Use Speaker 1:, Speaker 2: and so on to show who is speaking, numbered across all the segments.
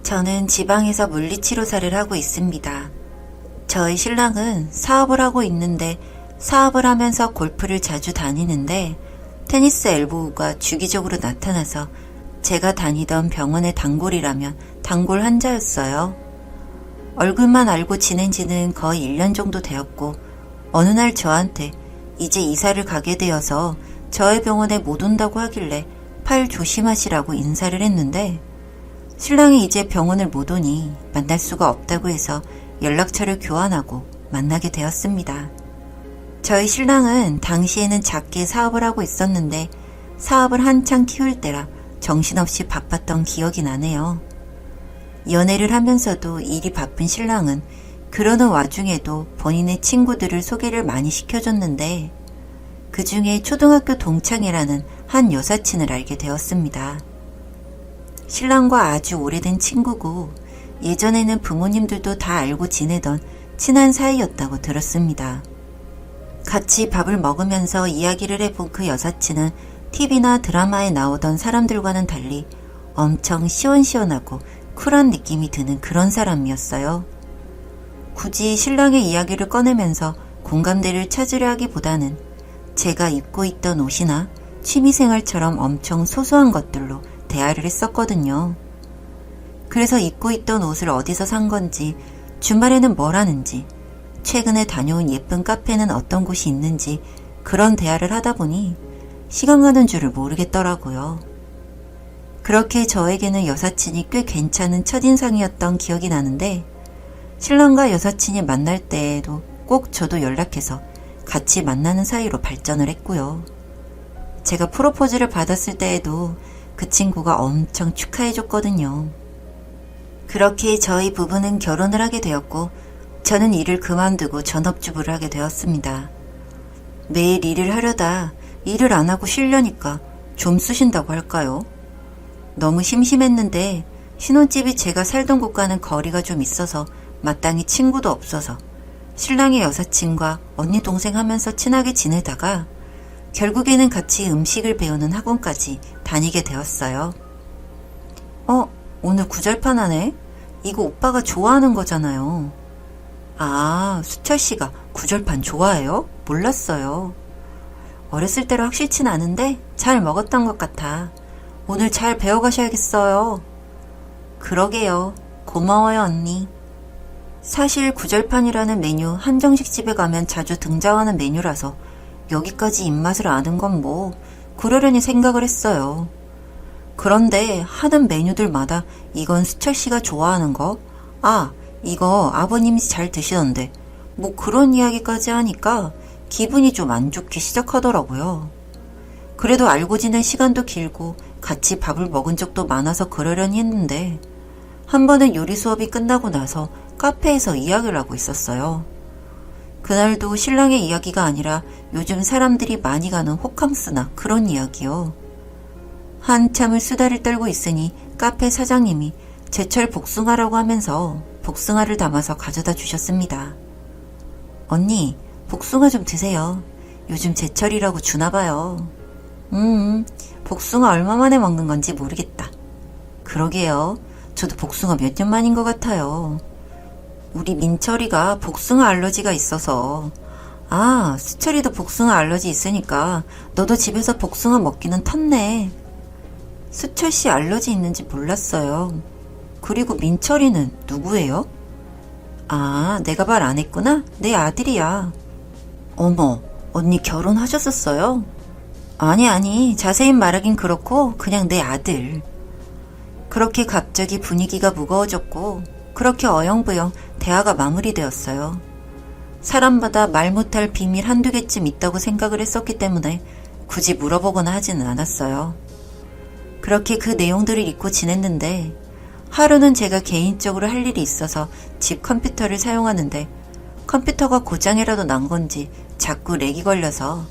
Speaker 1: 저는 지방에서 물리치료사를 하고 있습니다. 저희 신랑은 사업을 하고 있는데 사업을 하면서 골프를 자주 다니는데 테니스 엘보우가 주기적으로 나타나서 제가 다니던 병원의 단골이라면 단골 환자였어요. 얼굴만 알고 지낸 지는 거의 1년 정도 되었고 어느 날 저한테 이제 이사를 가게 되어서 저의 병원에 못 온다고 하길래 팔 조심하시라고 인사를 했는데 신랑이 이제 병원을 못 오니 만날 수가 없다고 해서 연락처를 교환하고 만나게 되었습니다. 저희 신랑은 당시에는 작게 사업을 하고 있었는데 사업을 한창 키울 때라 정신없이 바빴던 기억이 나네요. 연애를 하면서도 일이 바쁜 신랑은 그러는 와중에도 본인의 친구들을 소개를 많이 시켜줬는데 그 중에 초등학교 동창이라는 한 여사친을 알게 되었습니다. 신랑과 아주 오래된 친구고 예전에는 부모님들도 다 알고 지내던 친한 사이였다고 들었습니다. 같이 밥을 먹으면서 이야기를 해본 그 여사친은 TV나 드라마에 나오던 사람들과는 달리 엄청 시원시원하고 쿨한 느낌이 드는 그런 사람이었어요. 굳이 신랑의 이야기를 꺼내면서 공감대를 찾으려 하기보다는 제가 입고 있던 옷이나 취미생활처럼 엄청 소소한 것들로 대화를 했었거든요. 그래서 입고 있던 옷을 어디서 산 건지, 주말에는 뭘 하는지, 최근에 다녀온 예쁜 카페는 어떤 곳이 있는지 그런 대화를 하다 보니 시간 가는 줄을 모르겠더라고요. 그렇게 저에게는 여사친이 꽤 괜찮은 첫인상이었던 기억이 나는데 신랑과 여사친이 만날 때에도 꼭 저도 연락해서 같이 만나는 사이로 발전을 했고요. 제가 프로포즈를 받았을 때에도 그 친구가 엄청 축하해줬거든요. 그렇게 저희 부부는 결혼을 하게 되었고 저는 일을 그만두고 전업주부를 하게 되었습니다. 매일 일을 하려다 일을 안 하고 쉬려니까 좀 쑤신다고 할까요? 너무 심심했는데 신혼집이 제가 살던 곳과는 거리가 좀 있어서 마땅히 친구도 없어서 신랑의 여사친과 언니 동생 하면서 친하게 지내다가 결국에는 같이 음식을 배우는 학원까지 다니게 되었어요. 오늘 구절판 하네? 이거 오빠가 좋아하는 거잖아요. 아, 수철 씨가 구절판 좋아해요? 몰랐어요. 어렸을 때로 확실치는 않은데 잘 먹었던 것 같아. 오늘 잘 배워가셔야겠어요. 그러게요. 고마워요, 언니. 사실 구절판이라는 메뉴 한정식 집에 가면 자주 등장하는 메뉴라서 여기까지 입맛을 아는 건 뭐 그러려니 생각을 했어요. 그런데 하는 메뉴들마다 이건 수철 씨가 좋아하는 거? 아, 이거 아버님이 잘 드시던데 뭐 그런 이야기까지 하니까 기분이 좀 안 좋기 시작하더라고요. 그래도 알고 지낸 시간도 길고 같이 밥을 먹은 적도 많아서 그러려니 했는데 한 번은 요리 수업이 끝나고 나서 카페에서 이야기를 하고 있었어요. 그날도 신랑의 이야기가 아니라 요즘 사람들이 많이 가는 호캉스나 그런 이야기요. 한참을 수다를 떨고 있으니 카페 사장님이 제철 복숭아라고 하면서 복숭아를 담아서 가져다 주셨습니다. 언니, 복숭아 좀 드세요. 요즘 제철이라고 주나 봐요. 복숭아 얼마 만에 먹는 건지 모르겠다. 그러게요. 저도 복숭아 몇 년 만인 것 같아요. 우리 민철이가 복숭아 알러지가 있어서. 아, 수철이도 복숭아 알러지 있으니까 너도 집에서 복숭아 먹기는 텄네. 수철 씨 알러지 있는지 몰랐어요. 그리고 민철이는 누구예요? 아, 내가 말 안 했구나? 내 아들이야. 어머, 언니 결혼하셨었어요? 아니, 자세히 말하긴 그렇고 그냥 내 아들. 그렇게 갑자기 분위기가 무거워졌고 그렇게 어영부영 대화가 마무리되었어요. 사람마다 말 못할 비밀 한두 개쯤 있다고 생각을 했었기 때문에 굳이 물어보거나 하지는 않았어요. 그렇게 그 내용들을 잊고 지냈는데 하루는 제가 개인적으로 할 일이 있어서 집 컴퓨터를 사용하는데 컴퓨터가 고장이라도 난 건지 자꾸 렉이 걸려서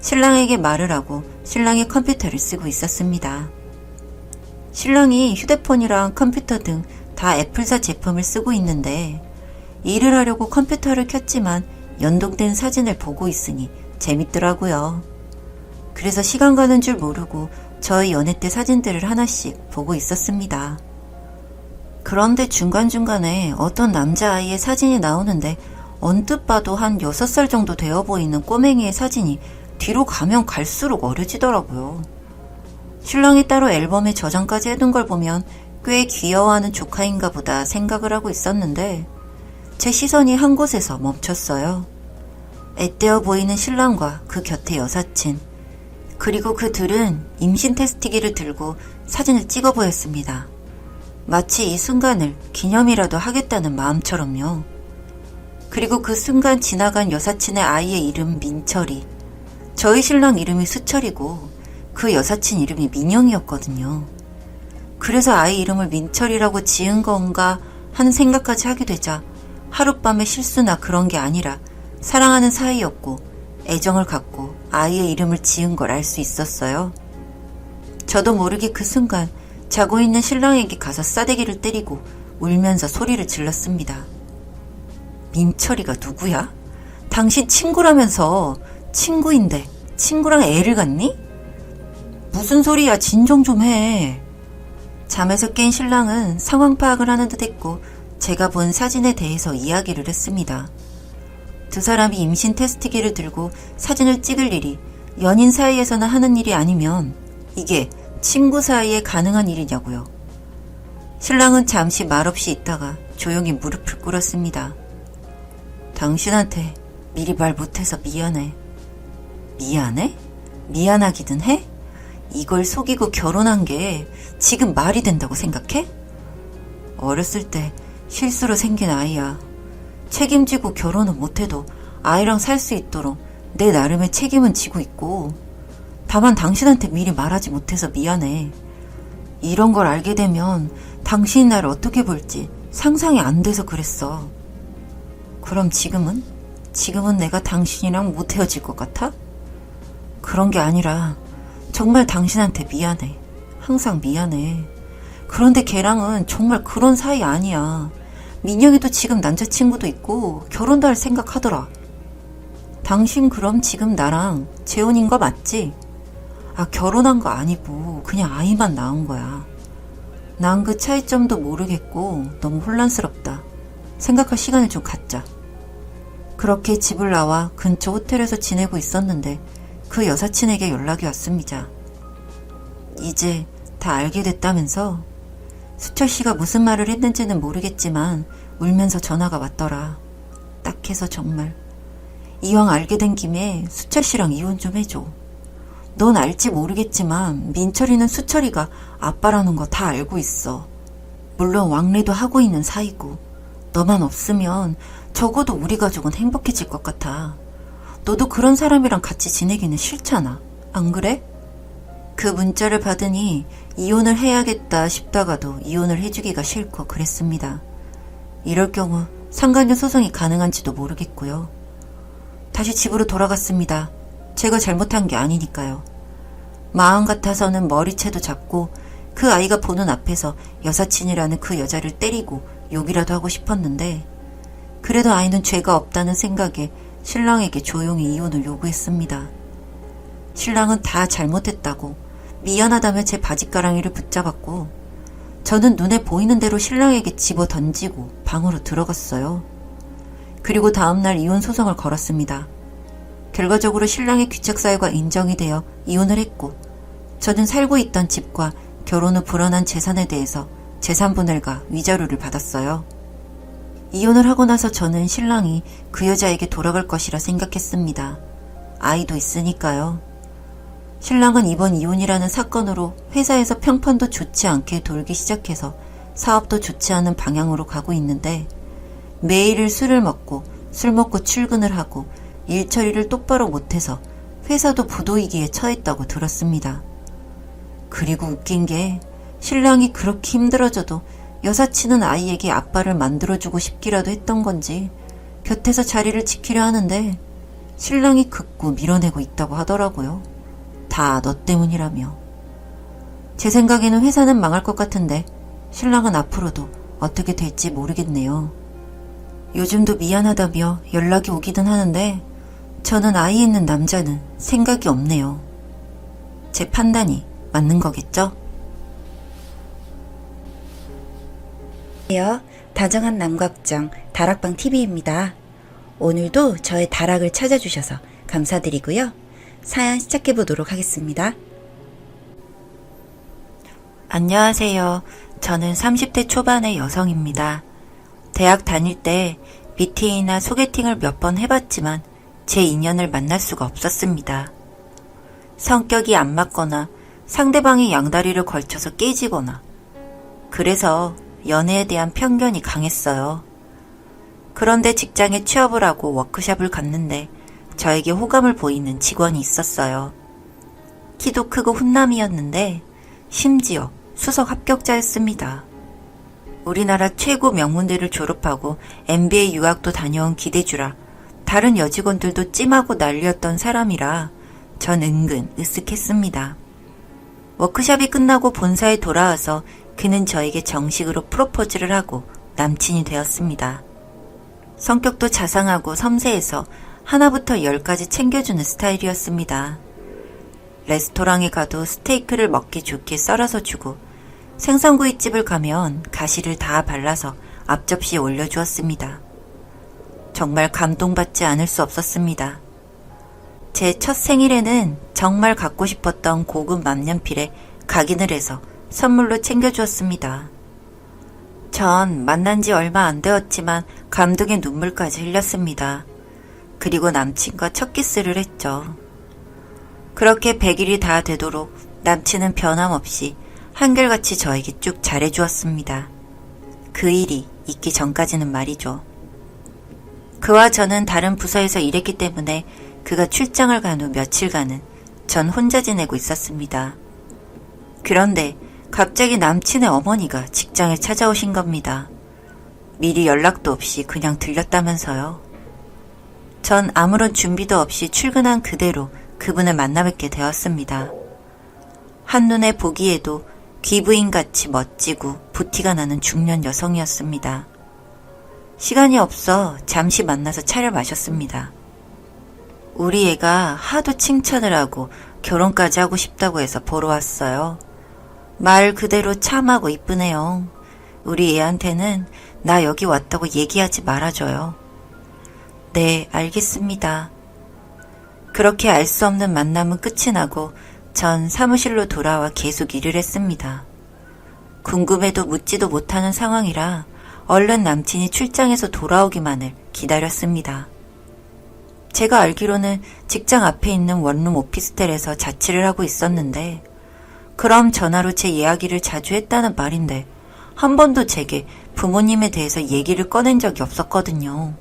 Speaker 1: 신랑에게 말을 하고 신랑의 컴퓨터를 쓰고 있었습니다. 신랑이 휴대폰이랑 컴퓨터 등 다 애플사 제품을 쓰고 있는데 일을 하려고 컴퓨터를 켰지만 연동된 사진을 보고 있으니 재밌더라고요. 그래서 시간 가는 줄 모르고 저희 연애 때 사진들을 하나씩 보고 있었습니다. 그런데 중간중간에 어떤 남자아이의 사진이 나오는데 언뜻 봐도 한 6살 정도 되어 보이는 꼬맹이의 사진이 뒤로 가면 갈수록 어려지더라고요. 신랑이 따로 앨범에 저장까지 해둔 걸 보면 꽤 귀여워하는 조카인가 보다 생각을 하고 있었는데 제 시선이 한 곳에서 멈췄어요. 앳되어 보이는 신랑과 그 곁에 여사친, 그리고 그 둘은 임신 테스트기를 들고 사진을 찍어 보였습니다. 마치 이 순간을 기념이라도 하겠다는 마음처럼요. 그리고 그 순간 지나간 여사친의 아이의 이름 민철이, 저희 신랑 이름이 수철이고 그 여사친 이름이 민영이었거든요. 그래서 아이 이름을 민철이라고 지은 건가 하는 생각까지 하게 되자 하룻밤의 실수나 그런 게 아니라 사랑하는 사이였고 애정을 갖고 아이의 이름을 지은 걸 알 수 있었어요. 저도 모르게 그 순간 자고 있는 신랑에게 가서 싸대기를 때리고 울면서 소리를 질렀습니다. 민철이가 누구야? 당신 친구라면서. 친구인데 친구랑 애를 갖니? 무슨 소리야, 진정 좀 해. 잠에서 깬 신랑은 상황 파악을 하는 듯 했고 제가 본 사진에 대해서 이야기를 했습니다. 두 사람이 임신 테스트기를 들고 사진을 찍을 일이 연인 사이에서나 하는 일이 아니면 이게 친구 사이에 가능한 일이냐고요. 신랑은 잠시 말없이 있다가 조용히 무릎을 꿇었습니다. 당신한테 미리 말 못해서 미안해. 미안해? 미안하기든 해? 이걸 속이고 결혼한 게 지금 말이 된다고 생각해? 어렸을 때 실수로 생긴 아이야. 책임지고 결혼은 못해도 아이랑 살 수 있도록 내 나름의 책임은 지고 있고, 다만 당신한테 미리 말하지 못해서 미안해. 이런 걸 알게 되면 당신이 나를 어떻게 볼지 상상이 안 돼서 그랬어. 그럼 지금은? 지금은 내가 당신이랑 못 헤어질 것 같아? 그런 게 아니라 정말 당신한테 미안해. 항상 미안해. 그런데 걔랑은 정말 그런 사이 아니야. 민영이도 지금 남자친구도 있고 결혼도 할 생각하더라. 당신 그럼 지금 나랑 재혼인 거 맞지? 아, 결혼한 거 아니고 그냥 아이만 낳은 거야. 난 그 차이점도 모르겠고 너무 혼란스럽다. 생각할 시간을 좀 갖자. 그렇게 집을 나와 근처 호텔에서 지내고 있었는데 그 여사친에게 연락이 왔습니다. 이제 다 알게 됐다면서? 수철 씨가 무슨 말을 했는지는 모르겠지만 울면서 전화가 왔더라. 딱해서 정말. 이왕 알게 된 김에 수철 씨랑 이혼 좀 해줘. 넌 알지 모르겠지만 민철이는 수철이가 아빠라는 거 다 알고 있어. 물론 왕래도 하고 있는 사이고 너만 없으면 적어도 우리 가족은 행복해질 것 같아. 너도 그런 사람이랑 같이 지내기는 싫잖아. 안 그래? 그 문자를 받으니 이혼을 해야겠다 싶다가도 이혼을 해주기가 싫고 그랬습니다. 이럴 경우 상간녀 소송이 가능한지도 모르겠고요. 다시 집으로 돌아갔습니다. 제가 잘못한 게 아니니까요. 마음 같아서는 머리채도 잡고 그 아이가 보는 앞에서 여사친이라는 그 여자를 때리고 욕이라도 하고 싶었는데, 그래도 아이는 죄가 없다는 생각에 신랑에게 조용히 이혼을 요구했습니다. 신랑은 다 잘못했다고 미안하다며 제 바지가랑이를 붙잡았고, 저는 눈에 보이는 대로 신랑에게 집어 던지고 방으로 들어갔어요. 그리고 다음날 이혼 소송을 걸었습니다. 결과적으로 신랑의 귀책 사유가 인정이 되어 이혼을 했고, 저는 살고 있던 집과 결혼 후 불어난 재산에 대해서 재산분할과 위자료를 받았어요. 이혼을 하고 나서 저는 신랑이 그 여자에게 돌아갈 것이라 생각했습니다. 아이도 있으니까요. 신랑은 이번 이혼이라는 사건으로 회사에서 평판도 좋지 않게 돌기 시작해서 사업도 좋지 않은 방향으로 가고 있는데, 매일 술을 먹고 술 먹고 출근을 하고 일 처리를 똑바로 못해서 회사도 부도위기에 처했다고 들었습니다. 그리고 웃긴 게 신랑이 그렇게 힘들어져도 여사친은 아이에게 아빠를 만들어주고 싶기라도 했던 건지 곁에서 자리를 지키려 하는데 신랑이 극구 밀어내고 있다고 하더라고요. 다 너 때문이라며. 제 생각에는 회사는 망할 것 같은데 신랑은 앞으로도 어떻게 될지 모르겠네요. 요즘도 미안하다며 연락이 오기는 하는데 저는 아이 있는 남자는 생각이 없네요. 제 판단이 맞는 거겠죠? 다정한 남걱정 다락방 TV입니다. 오늘도 저의 다락을 찾아주셔서 감사드리고요. 사연 시작해 보도록 하겠습니다. 안녕하세요. 저는 30대 초반의 여성입니다. 대학 다닐 때 미팅이나 소개팅을 몇 번 해봤지만 제 인연을 만날 수가 없었습니다. 성격이 안 맞거나 상대방이 양다리를 걸쳐서 깨지거나 그래서 연애에 대한 편견이 강했어요. 그런데 직장에 취업을 하고 워크숍을 갔는데 저에게 호감을 보이는 직원이 있었어요. 키도 크고 훈남이었는데 심지어 수석 합격자였습니다. 우리나라 최고 명문대를 졸업하고 MBA 유학도 다녀온 기대주라 다른 여직원들도 찜하고 난리였던 사람이라 전 은근 으쓱했습니다. 워크숍이 끝나고 본사에 돌아와서 그는 저에게 정식으로 프로포즈를 하고 남친이 되었습니다. 성격도 자상하고 섬세해서 하나부터 10까지 챙겨주는 스타일이었습니다. 레스토랑에 가도 스테이크를 먹기 좋게 썰어서 주고 생선구이집을 가면 가시를 다 발라서 앞접시에 올려주었습니다. 정말 감동받지 않을 수 없었습니다. 제 첫 생일에는 정말 갖고 싶었던 고급 만년필에 각인을 해서 선물로 챙겨주었습니다. 전 만난 지 얼마 안 되었지만 감동의 눈물까지 흘렸습니다. 그리고 남친과 첫 키스를 했죠. 그렇게 100일이 다 되도록 남친은 변함없이 한결같이 저에게 쭉 잘해주었습니다. 그 일이 있기 전까지는 말이죠. 그와 저는 다른 부서에서 일했기 때문에 그가 출장을 간 후 며칠간은 전 혼자 지내고 있었습니다. 그런데 갑자기 남친의 어머니가 직장에 찾아오신 겁니다. 미리 연락도 없이 그냥 들렸다면서요. 전 아무런 준비도 없이 출근한 그대로 그분을 만나뵙게 되었습니다. 한눈에 보기에도 귀부인같이 멋지고 부티가 나는 중년 여성이었습니다. 시간이 없어 잠시 만나서 차를 마셨습니다. 우리 애가 하도 칭찬을 하고 결혼까지 하고 싶다고 해서 보러 왔어요. 말 그대로 참하고 이쁘네요. 우리 애한테는 나 여기 왔다고 얘기하지 말아줘요. 네, 알겠습니다. 그렇게 알 수 없는 만남은 끝이 나고 전 사무실로 돌아와 계속 일을 했습니다. 궁금해도 묻지도 못하는 상황이라 얼른 남친이 출장에서 돌아오기만을 기다렸습니다. 제가 알기로는 직장 앞에 있는 원룸 오피스텔에서 자취를 하고 있었는데 그럼 전화로 제 이야기를 자주 했다는 말인데 한 번도 제게 부모님에 대해서 얘기를 꺼낸 적이 없었거든요.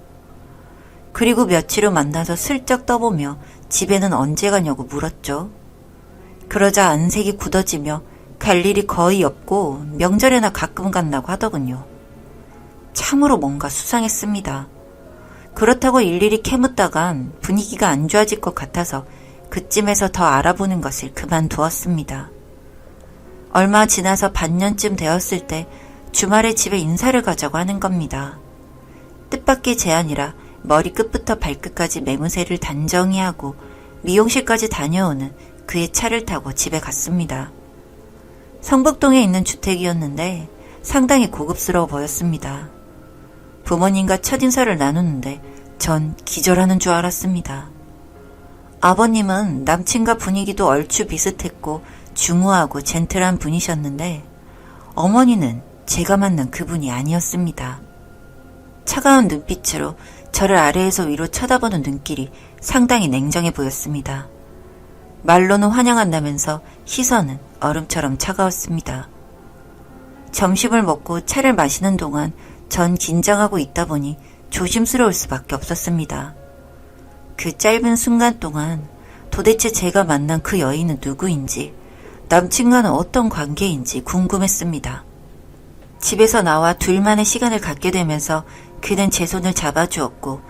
Speaker 1: 그리고 며칠 후 만나서 슬쩍 떠보며 집에는 언제 가냐고 물었죠. 그러자 안색이 굳어지며 갈 일이 거의 없고 명절에나 가끔 간다고 하더군요. 참으로 뭔가 수상했습니다. 그렇다고 일일이 캐묻다간 분위기가 안 좋아질 것 같아서 그쯤에서 더 알아보는 것을 그만두었습니다. 얼마 지나서 반년쯤 되었을 때 주말에 집에 인사를 가자고 하는 겁니다. 뜻밖의 제안이라 머리 끝부터 발끝까지 매무새를 단정히 하고 미용실까지 다녀오는 그의 차를 타고 집에 갔습니다. 성북동에 있는 주택이었는데 상당히 고급스러워 보였습니다. 부모님과 첫인사를 나누는데 전 기절하는 줄 알았습니다. 아버님은 남친과 분위기도 얼추 비슷했고 중후하고 젠틀한 분이셨는데 어머니는 제가 만난 그분이 아니었습니다. 차가운 눈빛으로 저를 아래에서 위로 쳐다보는 눈길이 상당히 냉정해 보였습니다. 말로는 환영한다면서 시선은 얼음처럼 차가웠습니다. 점심을 먹고 차를 마시는 동안 전 긴장하고 있다 보니 조심스러울 수밖에 없었습니다. 그 짧은 순간 동안 도대체 제가 만난 그 여인은 누구인지, 남친과는 어떤 관계인지 궁금했습니다. 집에서 나와 둘만의 시간을 갖게 되면서 그는 제 손을 잡아주었고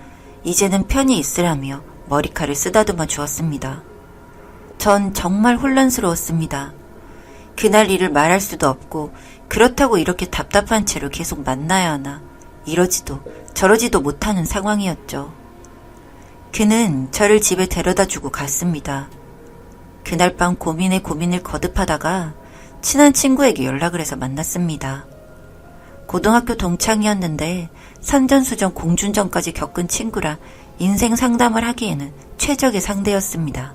Speaker 1: 이제는 편히 있으라며 머리칼을 쓰다듬어 주었습니다. 전 정말 혼란스러웠습니다. 그날 일을 말할 수도 없고 그렇다고 이렇게 답답한 채로 계속 만나야 하나 이러지도 저러지도 못하는 상황이었죠. 그는 저를 집에 데려다주고 갔습니다. 그날 밤 고민을 거듭하다가 친한 친구에게 연락을 해서 만났습니다. 고등학교 동창이었는데 산전수전 공준전까지 겪은 친구라 인생 상담을 하기에는 최적의 상대였습니다.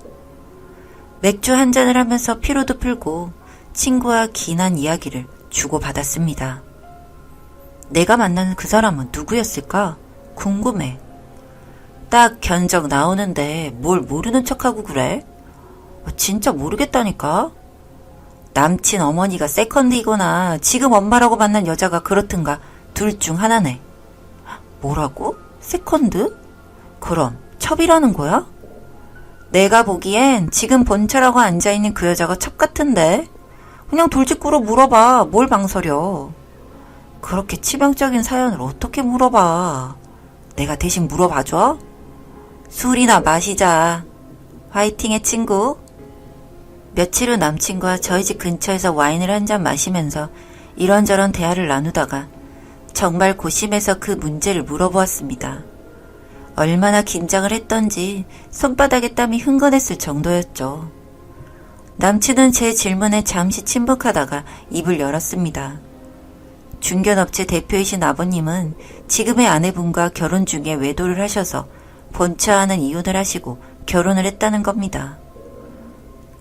Speaker 1: 맥주 한 잔을 하면서 피로도 풀고 친구와 긴한 이야기를 주고받았습니다. 내가 만나는 그 사람은 누구였을까? 궁금해. 딱 견적 나오는데 뭘 모르는 척하고 그래? 진짜 모르겠다니까? 남친 어머니가 세컨드이거나 지금 엄마라고 만난 여자가 그렇든가 둘 중 하나네. 뭐라고? 세컨드? 그럼 첩이라는 거야? 내가 보기엔 지금 본처라고 앉아있는 그 여자가 첩 같은데? 그냥 돌직구로 물어봐. 뭘 망설여. 그렇게 치명적인 사연을 어떻게 물어봐. 내가 대신 물어봐줘? 술이나 마시자. 화이팅해 친구. 며칠 후 남친과 저희 집 근처에서 와인을 한 잔 마시면서 이런저런 대화를 나누다가 정말 고심해서 그 문제를 물어보았습니다. 얼마나 긴장을 했던지 손바닥에 땀이 흥건했을 정도였죠. 남친은 제 질문에 잠시 침묵하다가 입을 열었습니다. 중견업체 대표이신 아버님은 지금의 아내분과 결혼 중에 외도를 하셔서 본처와는 이혼을 하시고 결혼을 했다는 겁니다.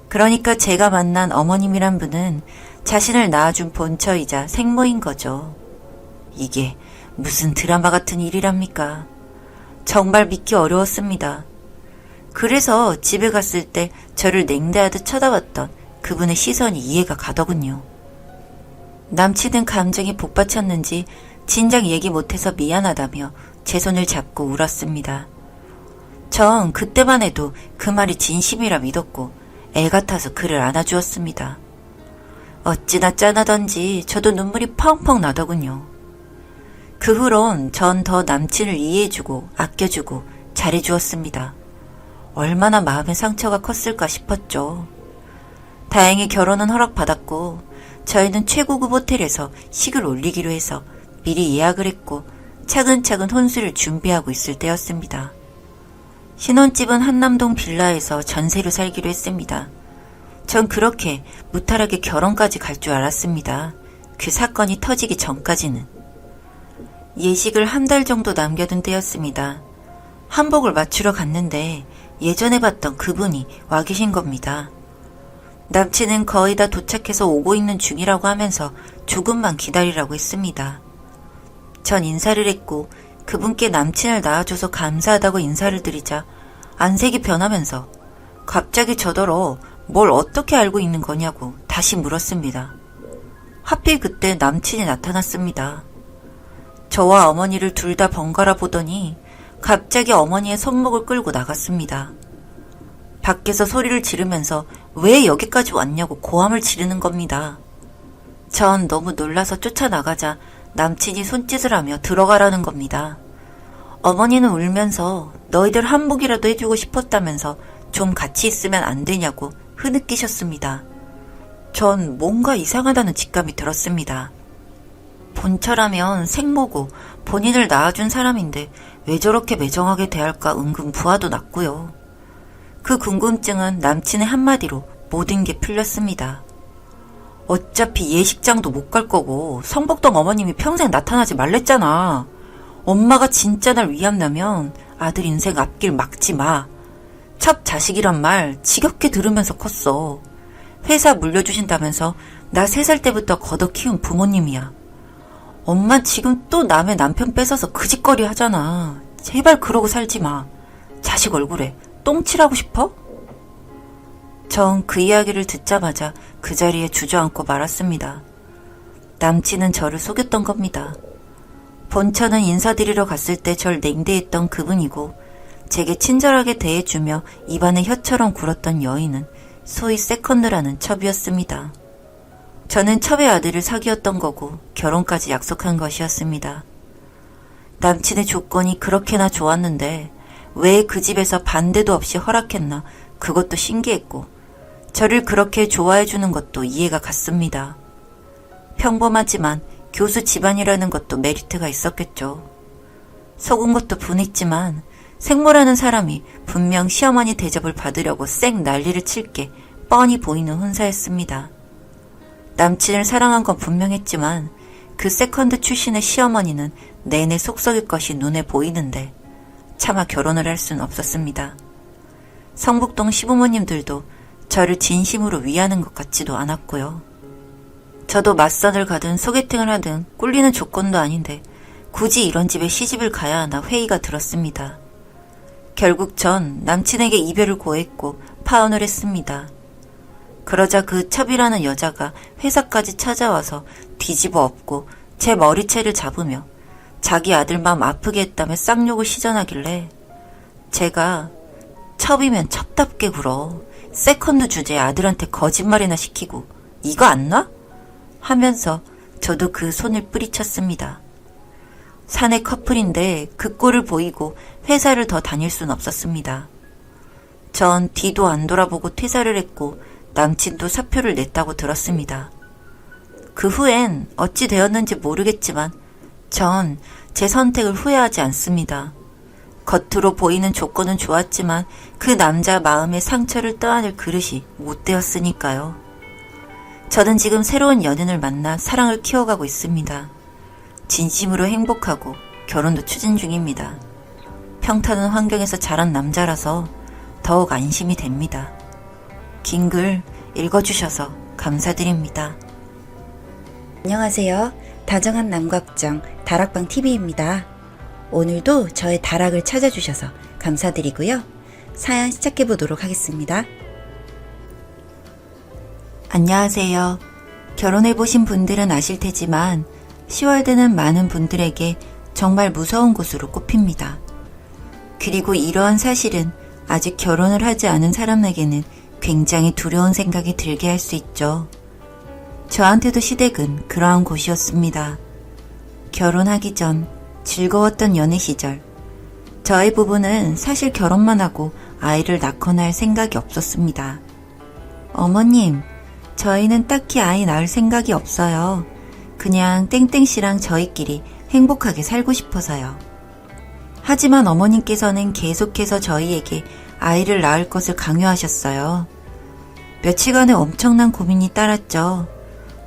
Speaker 1: 그러니까 제가 만난 어머님이란 분은 자신을 낳아준 본처이자 생모인 거죠. 이게 무슨 드라마 같은 일이랍니까? 정말 믿기 어려웠습니다. 그래서 집에 갔을 때 저를 냉대하듯 쳐다봤던 그분의 시선이 이해가 가더군요. 남친은 감정이 복받쳤는지 진작 얘기 못해서 미안하다며 제 손을 잡고 울었습니다. 전 그때만 해도 그 말이 진심이라 믿었고 애 같아서 그를 안아주었습니다. 어찌나 짠하던지 저도 눈물이 펑펑 나더군요. 그 후론 전 더 남친을 이해해주고 아껴주고 잘해주었습니다. 얼마나 마음의 상처가 컸을까 싶었죠. 다행히 결혼은 허락받았고 저희는 최고급 호텔에서 식을 올리기로 해서 미리 예약을 했고 차근차근 혼수를 준비하고 있을 때였습니다. 신혼집은 한남동 빌라에서 전세로 살기로 했습니다. 전 그렇게 무탈하게 결혼까지 갈 줄 알았습니다. 그 사건이 터지기 전까지는. 예식을 한 달 정도 남겨둔 때였습니다. 한복을 맞추러 갔는데 예전에 봤던 그분이 와 계신 겁니다. 남친은 거의 다 도착해서 오고 있는 중이라고 하면서 조금만 기다리라고 했습니다. 전 인사를 했고 그분께 남친을 낳아줘서 감사하다고 인사를 드리자 안색이 변하면서 갑자기 저더러 뭘 어떻게 알고 있는 거냐고 다시 물었습니다. 하필 그때 남친이 나타났습니다. 저와 어머니를 둘 다 번갈아 보더니 갑자기 어머니의 손목을 끌고 나갔습니다. 밖에서 소리를 지르면서 왜 여기까지 왔냐고 고함을 지르는 겁니다. 전 너무 놀라서 쫓아나가자 남친이 손짓을 하며 들어가라는 겁니다. 어머니는 울면서 너희들 한복이라도 해주고 싶었다면서 좀 같이 있으면 안 되냐고 흐느끼셨습니다. 전 뭔가 이상하다는 직감이 들었습니다. 본처라면 생모고 본인을 낳아준 사람인데 왜 저렇게 매정하게 대할까 은근 부하도 났고요. 그 궁금증은 남친의 한마디로 모든 게 풀렸습니다. 어차피 예식장도 못 갈 거고 성복동 어머님이 평생 나타나지 말랬잖아. 엄마가 진짜 날 위암나면 아들 인생 앞길 막지 마. 첩 자식이란 말 지겹게 들으면서 컸어. 회사 물려주신다면서 나 3살 때부터 걷어 키운 부모님이야. 엄마 지금 또 남의 남편 뺏어서 그 짓거리 하잖아. 제발 그러고 살지 마. 자식 얼굴에 똥칠하고 싶어? 전 그 이야기를 듣자마자 그 자리에 주저앉고 말았습니다. 남친은 저를 속였던 겁니다. 본처는 인사드리러 갔을 때 절 냉대했던 그분이고 제게 친절하게 대해주며 입안에 혀처럼 굴었던 여인은 소위 세컨드라는 첩이었습니다. 저는 첩의 아들을 사귀었던 거고 결혼까지 약속한 것이었습니다. 남친의 조건이 그렇게나 좋았는데 왜 그 집에서 반대도 없이 허락했나 그것도 신기했고 저를 그렇게 좋아해주는 것도 이해가 갔습니다. 평범하지만 교수 집안이라는 것도 메리트가 있었겠죠. 속은 것도 분했지만 생모라는 사람이 분명 시어머니 대접을 받으려고 쌩 난리를 칠 게 뻔히 보이는 혼사였습니다. 남친을 사랑한 건 분명했지만 그 세컨드 출신의 시어머니는 내내 속썩일 것이 눈에 보이는데 차마 결혼을 할 수는 없었습니다. 성북동 시부모님들도 저를 진심으로 위하는 것 같지도 않았고요. 저도 맞선을 가든 소개팅을 하든 꿀리는 조건도 아닌데 굳이 이런 집에 시집을 가야 하나 회의가 들었습니다. 결국 전 남친에게 이별을 고했고 파혼을 했습니다. 그러자 그 첩이라는 여자가 회사까지 찾아와서 뒤집어 엎고 제 머리채를 잡으며 자기 아들 마음 아프게 했다며 쌍욕을 시전하길래 제가 첩이면 첩답게 굴어. 세컨드 주제에 아들한테 거짓말이나 시키고 이거 안 놔? 하면서 저도 그 손을 뿌리쳤습니다. 사내 커플인데 그 꼴을 보이고 회사를 더 다닐 순 없었습니다. 전 뒤도 안 돌아보고 퇴사를 했고 남친도 사표를 냈다고 들었습니다. 그 후엔 어찌 되었는지 모르겠지만 전 제 선택을 후회하지 않습니다. 겉으로 보이는 조건은 좋았지만 그 남자 마음의 상처를 떠안을 그릇이 못 되었으니까요. 저는 지금 새로운 연인을 만나 사랑을 키워가고 있습니다. 진심으로 행복하고 결혼도 추진 중입니다. 평탄한 환경에서 자란 남자라서 더욱 안심이 됩니다. 긴 글 읽어주셔서 감사드립니다.
Speaker 2: 안녕하세요. 다정한 남걱정 다락방TV입니다. 오늘도 저의 다락을 찾아주셔서 감사드리고요. 사연 시작해보도록 하겠습니다.
Speaker 1: 안녕하세요. 결혼해보신 분들은 아실 테지만 10월드는 많은 분들에게 정말 무서운 곳으로 꼽힙니다. 그리고 이러한 사실은 아직 결혼을 하지 않은 사람에게는 굉장히 두려운 생각이 들게 할 수 있죠. 저한테도 시댁은 그러한 곳이었습니다. 결혼하기 전 즐거웠던 연애 시절, 저희 부부는 사실 결혼만 하고 아이를 낳거나 할 생각이 없었습니다. 어머님, 저희는 딱히 아이 낳을 생각이 없어요. 그냥 땡땡씨랑 저희끼리 행복하게 살고 싶어서요. 하지만 어머님께서는 계속해서 저희에게 아이를 낳을 것을 강요하셨어요. 며칠간의 엄청난 고민이 따랐죠.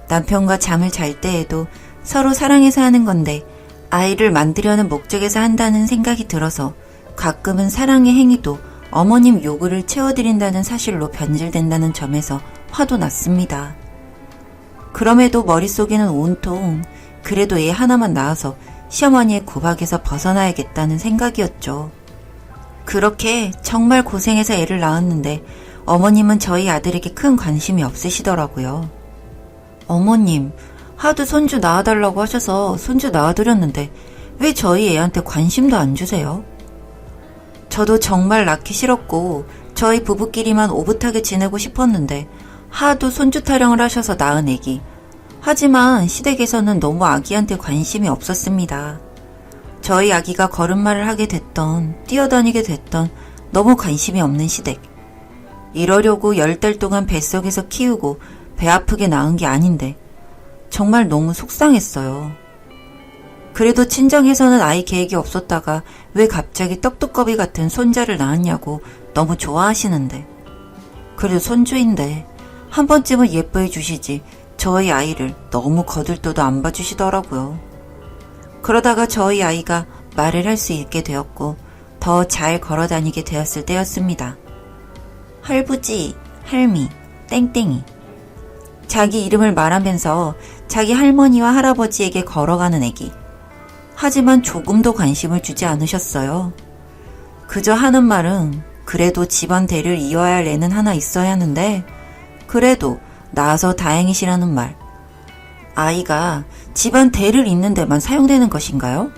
Speaker 1: 남편과 잠을 잘 때에도 서로 사랑해서 하는 건데 아이를 만들려는 목적에서 한다는 생각이 들어서 가끔은 사랑의 행위도 어머님 요구를 채워드린다는 사실로 변질된다는 점에서 화도 났습니다. 그럼에도 머릿속에는 온통 그래도 애 하나만 낳아서 시어머니의 구박에서 벗어나야겠다는 생각이었죠. 그렇게 정말 고생해서 애를 낳았는데 어머님은 저희 아들에게 큰 관심이 없으시더라고요. 어머님, 하도 손주 낳아달라고 하셔서 손주 낳아드렸는데 왜 저희 애한테 관심도 안 주세요? 저도 정말 낳기 싫었고 저희 부부끼리만 오붓하게 지내고 싶었는데 하도 손주 타령을 하셔서 낳은 애기. 하지만 시댁에서는 너무 아기한테 관심이 없었습니다. 저희 아기가 걸음마를 하게 됐던 뛰어다니게 됐던 너무 관심이 없는 시댁. 이러려고 10달 동안 뱃속에서 키우고 배 아프게 낳은 게 아닌데 정말 너무 속상했어요. 그래도 친정에서는 아이 계획이 없었다가 왜 갑자기 떡두꺼비 같은 손자를 낳았냐고 너무 좋아하시는데 그래도 손주인데 한 번쯤은 예뻐해 주시지 저희 아이를 너무 거들떠도 안 봐주시더라고요. 그러다가 저희 아이가 말을 할 수 있게 되었고 더 잘 걸어다니게 되었을 때였습니다. 할부지, 할미, 땡땡이. 자기 이름을 말하면서 자기 할머니와 할아버지에게 걸어가는 애기. 하지만 조금도 관심을 주지 않으셨어요. 그저 하는 말은 그래도 집안 대를 이어야 할 애는 하나 있어야 하는데 그래도 낳아서 다행이시라는 말. 아이가 집안 대를 잇는 데만 사용되는 것인가요?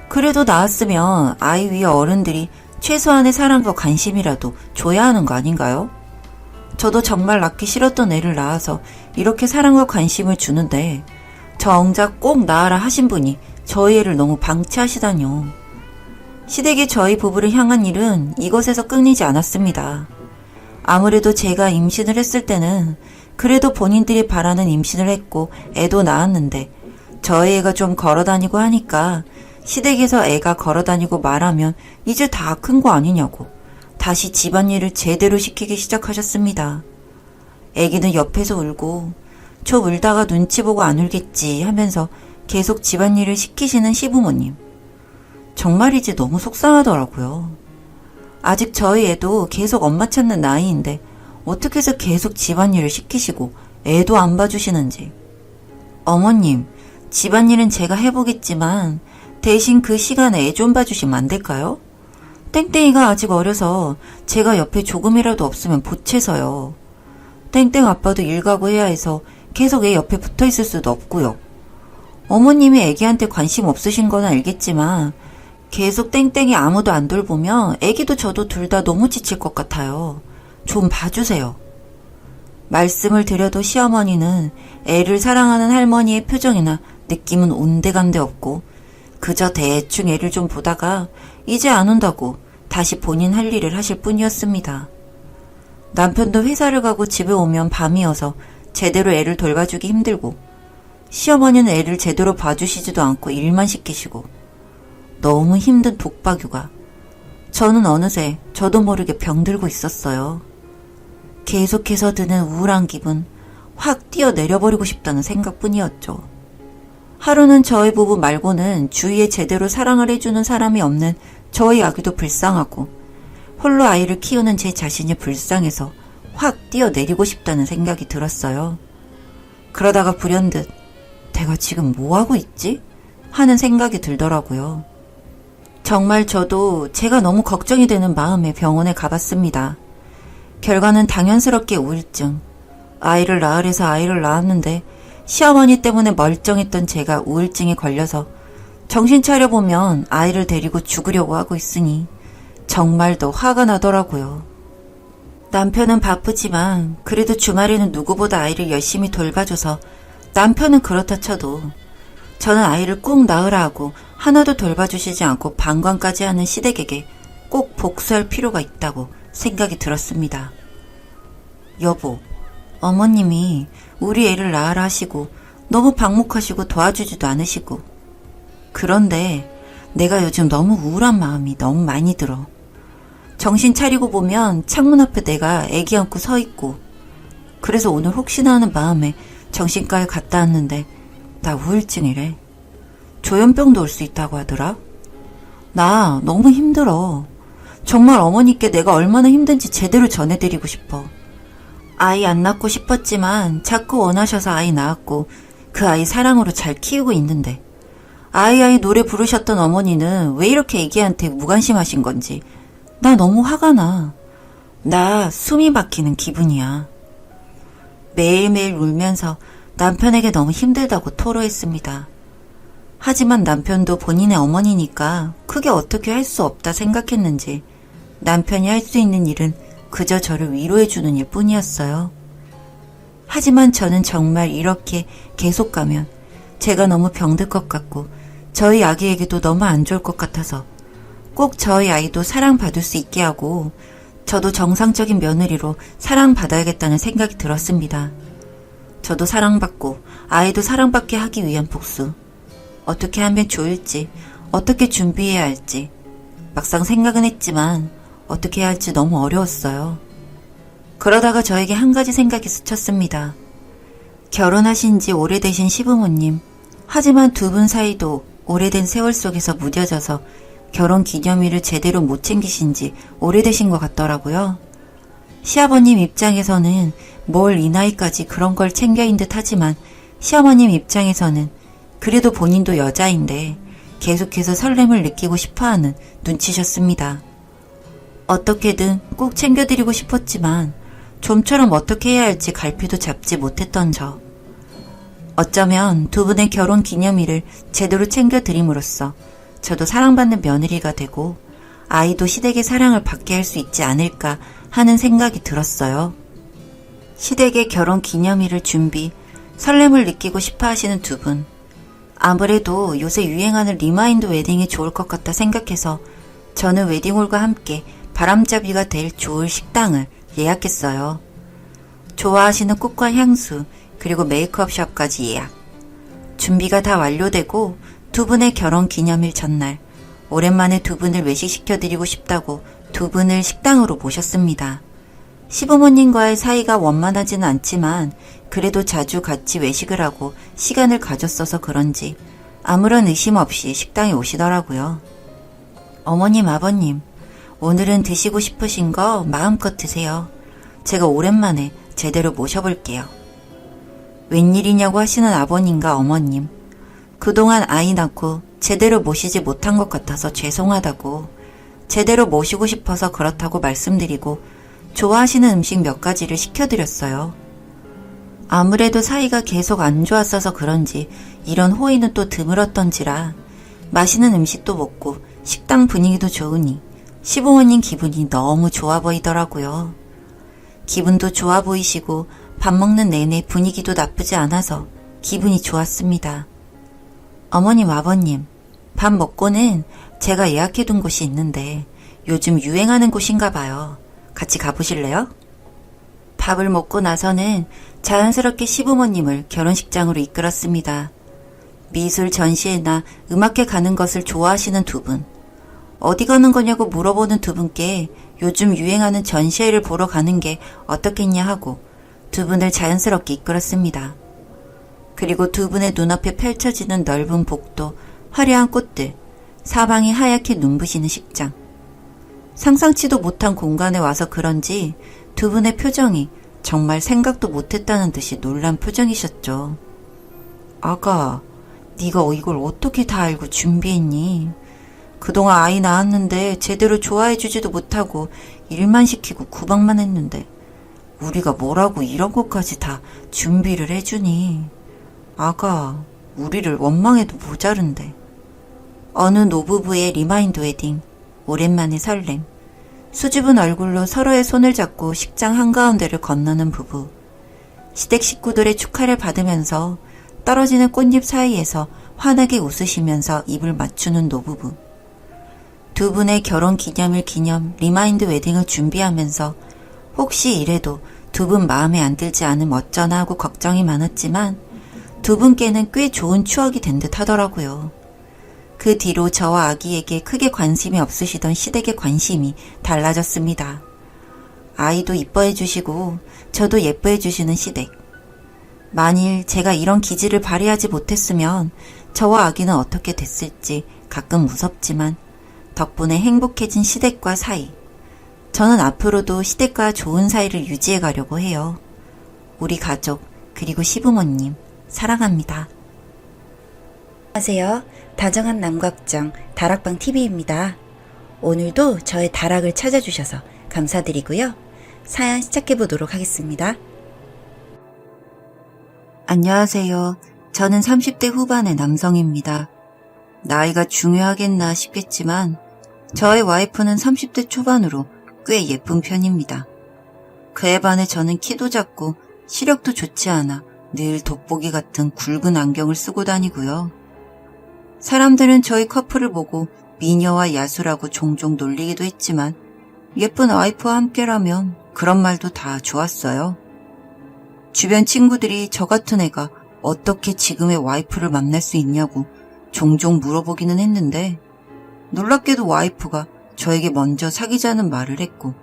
Speaker 1: 그래도 낳았으면 아이 위에 어른들이 최소한의 사랑과 관심이라도 줘야 하는 거 아닌가요? 저도 정말 낳기 싫었던 애를 낳아서 이렇게 사랑과 관심을 주는데 정작 꼭 낳아라 하신 분이 저희 애를 너무 방치하시다뇨. 시댁이 저희 부부를 향한 일은 이것에서 끊이지 않았습니다. 아무래도 제가 임신을 했을 때는 그래도 본인들이 바라는 임신을 했고 애도 낳았는데 저희 애가 좀 걸어다니고 하니까 시댁에서 애가 걸어다니고 말하면 이제 다 큰 거 아니냐고 다시 집안일을 제대로 시키기 시작하셨습니다. 애기는 옆에서 울고 저 울다가 눈치 보고 안 울겠지 하면서 계속 집안일을 시키시는 시부모님. 정말이지 너무 속상하더라고요. 아직 저희 애도 계속 엄마 찾는 나이인데 어떻게 해서 계속 집안일을 시키시고 애도 안 봐주시는지. 어머님, 집안일은 제가 해보겠지만 대신 그 시간에 애 좀 봐주시면 안 될까요? 땡땡이가 아직 어려서 제가 옆에 조금이라도 없으면 보채서요. 땡땡 아빠도 일 가고 해야 해서 계속 애 옆에 붙어 있을 수도 없고요. 어머님이 애기한테 관심 없으신 건 알겠지만 계속 땡땡이 아무도 안 돌보면 애기도 저도 둘 다 너무 지칠 것 같아요. 좀 봐주세요. 말씀을 드려도 시어머니는 애를 사랑하는 할머니의 표정이나 느낌은 온데간데 없고 그저 대충 애를 좀 보다가 이제 안 온다고 다시 본인 할 일을 하실 뿐이었습니다. 남편도 회사를 가고 집에 오면 밤이어서 제대로 애를 돌봐주기 힘들고 시어머니는 애를 제대로 봐주시지도 않고 일만 시키시고 너무 힘든 독박육아. 저는 어느새 저도 모르게 병들고 있었어요. 계속해서 드는 우울한 기분, 확 뛰어내려버리고 싶다는 생각뿐이었죠. 하루는 저희 부부 말고는 주위에 제대로 사랑을 해주는 사람이 없는 저희 아기도 불쌍하고 홀로 아이를 키우는 제 자신이 불쌍해서 확 뛰어내리고 싶다는 생각이 들었어요. 그러다가 불현듯 내가 지금 뭐하고 있지? 하는 생각이 들더라고요. 정말 저도 제가 너무 걱정이 되는 마음에 병원에 가봤습니다. 결과는 당연스럽게 우울증. 아이를 낳으래서 아이를 낳았는데 시어머니 때문에 멀쩡했던 제가 우울증에 걸려서 정신 차려보면 아이를 데리고 죽으려고 하고 있으니 정말 더 화가 나더라고요. 남편은 바쁘지만 그래도 주말에는 누구보다 아이를 열심히 돌봐줘서 남편은 그렇다 쳐도 저는 아이를 꼭 낳으라 하고 하나도 돌봐주시지 않고 방광까지 하는 시댁에게 꼭 복수할 필요가 있다고 생각이 들었습니다. 여보, 어머님이 우리 애를 낳으라 하시고 너무 방목하시고 도와주지도 않으시고 그런데 내가 요즘 너무 우울한 마음이 너무 많이 들어. 정신 차리고 보면 창문 앞에 내가 애기 안고 서 있고 그래서 오늘 혹시나 하는 마음에 정신과에 갔다 왔는데 나 우울증이래. 조현병도 올 수 있다고 하더라. 나 너무 힘들어. 정말 어머니께 내가 얼마나 힘든지 제대로 전해드리고 싶어. 아이 안 낳고 싶었지만 자꾸 원하셔서 아이 낳았고 그 아이 사랑으로 잘 키우고 있는데 아이 노래 부르셨던 어머니는 왜 이렇게 애기한테 무관심하신 건지 나 너무 화가 나. 나 숨이 막히는 기분이야. 매일매일 울면서 남편에게 너무 힘들다고 토로했습니다. 하지만 남편도 본인의 어머니니까 크게 어떻게 할 수 없다 생각했는지 남편이 할 수 있는 일은 그저 저를 위로해주는 일 뿐이었어요. 하지만 저는 정말 이렇게 계속 가면 제가 너무 병들 것 같고 저희 아기에게도 너무 안 좋을 것 같아서 꼭 저희 아이도 사랑받을 수 있게 하고 저도 정상적인 며느리로 사랑받아야겠다는 생각이 들었습니다. 저도 사랑받고 아이도 사랑받게 하기 위한 복수. 어떻게 하면 좋을지, 어떻게 준비해야 할지 막상 생각은 했지만 어떻게 해야 할지 너무 어려웠어요. 그러다가 저에게 한 가지 생각이 스쳤습니다. 결혼하신 지 오래되신 시부모님, 하지만 두 분 사이도 오래된 세월 속에서 무뎌져서 결혼 기념일을 제대로 못 챙기신 지 오래되신 것 같더라고요. 시아버님 입장에서는 뭘 이 나이까지 그런 걸 챙겨인 듯 하지만 시어머님 입장에서는 그래도 본인도 여자인데 계속해서 설렘을 느끼고 싶어하는 눈치셨습니다. 어떻게든 꼭 챙겨드리고 싶었지만 좀처럼 어떻게 해야 할지 갈피도 잡지 못했던 저. 어쩌면 두 분의 결혼 기념일을 제대로 챙겨드림으로써 저도 사랑받는 며느리가 되고 아이도 시댁의 사랑을 받게 할 수 있지 않을까 하는 생각이 들었어요. 시댁의 결혼 기념일을 준비, 설렘을 느끼고 싶어 하시는 두 분. 아무래도 요새 유행하는 리마인드 웨딩이 좋을 것 같다 생각해서 저는 웨딩홀과 함께 바람잡이가 될 좋을 식당을 예약했어요. 좋아하시는 꽃과 향수, 그리고 메이크업샵까지 예약. 준비가 다 완료되고 두 분의 결혼 기념일 전날 오랜만에 두 분을 외식시켜드리고 싶다고 두 분을 식당으로 모셨습니다. 시부모님과의 사이가 원만하지는 않지만 그래도 자주 같이 외식을 하고 시간을 가졌어서 그런지 아무런 의심 없이 식당에 오시더라고요. 어머님, 아버님, 오늘은 드시고 싶으신 거 마음껏 드세요. 제가 오랜만에 제대로 모셔볼게요. 웬일이냐고 하시는 아버님과 어머님. 그동안 아이 낳고 제대로 모시지 못한 것 같아서 죄송하다고, 제대로 모시고 싶어서 그렇다고 말씀드리고 좋아하시는 음식 몇 가지를 시켜드렸어요. 아무래도 사이가 계속 안 좋았어서 그런지 이런 호의는 또 드물었던지라 맛있는 음식도 먹고 식당 분위기도 좋으니 시부모님 기분이 너무 좋아 보이더라고요. 기분도 좋아 보이시고 밥 먹는 내내 분위기도 나쁘지 않아서 기분이 좋았습니다. 어머님, 아버님, 밥 먹고는 제가 예약해둔 곳이 있는데 요즘 유행하는 곳인가 봐요. 같이 가보실래요? 밥을 먹고 나서는 자연스럽게 시부모님을 결혼식장으로 이끌었습니다. 미술 전시회나 음악회 가는 것을 좋아하시는 두 분. 어디 가는 거냐고 물어보는 두 분께 요즘 유행하는 전시회를 보러 가는 게 어떻겠냐 하고 두 분을 자연스럽게 이끌었습니다. 그리고 두 분의 눈앞에 펼쳐지는 넓은 복도, 화려한 꽃들, 사방이 하얗게 눈부시는 식장. 상상치도 못한 공간에 와서 그런지 두 분의 표정이 정말 생각도 못했다는 듯이 놀란 표정이셨죠. 아가, 네가 이걸 어떻게 다 알고 준비했니? 그동안 아이 낳았는데 제대로 좋아해주지도 못하고 일만 시키고 구박만 했는데 우리가 뭐라고 이런 것까지 다 준비를 해주니? 아가, 우리를 원망해도 모자른데. 어느 노부부의 리마인드 웨딩, 오랜만의 설렘. 수줍은 얼굴로 서로의 손을 잡고 식장 한가운데를 건너는 부부. 시댁 식구들의 축하를 받으면서 떨어지는 꽃잎 사이에서 환하게 웃으시면서 입을 맞추는 노부부. 두 분의 결혼 기념일 기념 리마인드 웨딩을 준비하면서 혹시 이래도 두 분 마음에 안 들지 않으면 어쩌나 하고 걱정이 많았지만 두 분께는 꽤 좋은 추억이 된 듯 하더라고요. 그 뒤로 저와 아기에게 크게 관심이 없으시던 시댁의 관심이 달라졌습니다. 아이도 이뻐해 주시고 저도 예뻐해 주시는 시댁. 만일 제가 이런 기질을 발휘하지 못했으면 저와 아기는 어떻게 됐을지 가끔 무섭지만 덕분에 행복해진 시댁과 사이. 저는 앞으로도 시댁과 좋은 사이를 유지해 가려고 해요. 우리 가족 그리고 시부모님 사랑합니다.
Speaker 2: 안녕하세요. 다정한 남걱정 다락방 TV입니다. 오늘도 저의 다락을 찾아주셔서 감사드리고요. 사연 시작해보도록 하겠습니다.
Speaker 1: 안녕하세요. 저는 30대 후반의 남성입니다. 나이가 중요하겠나 싶겠지만 저의 와이프는 30대 초반으로 꽤 예쁜 편입니다. 그에 반해 저는 키도 작고 시력도 좋지 않아 늘 돋보기 같은 굵은 안경을 쓰고 다니고요. 사람들은 저희 커플을 보고 미녀와 야수라고 종종 놀리기도 했지만 예쁜 와이프와 함께라면 그런 말도 다 좋았어요. 주변 친구들이 저 같은 애가 어떻게 지금의 와이프를 만날 수 있냐고 종종 물어보기는 했는데 놀랍게도 와이프가 저에게 먼저 사귀자는 말을 했고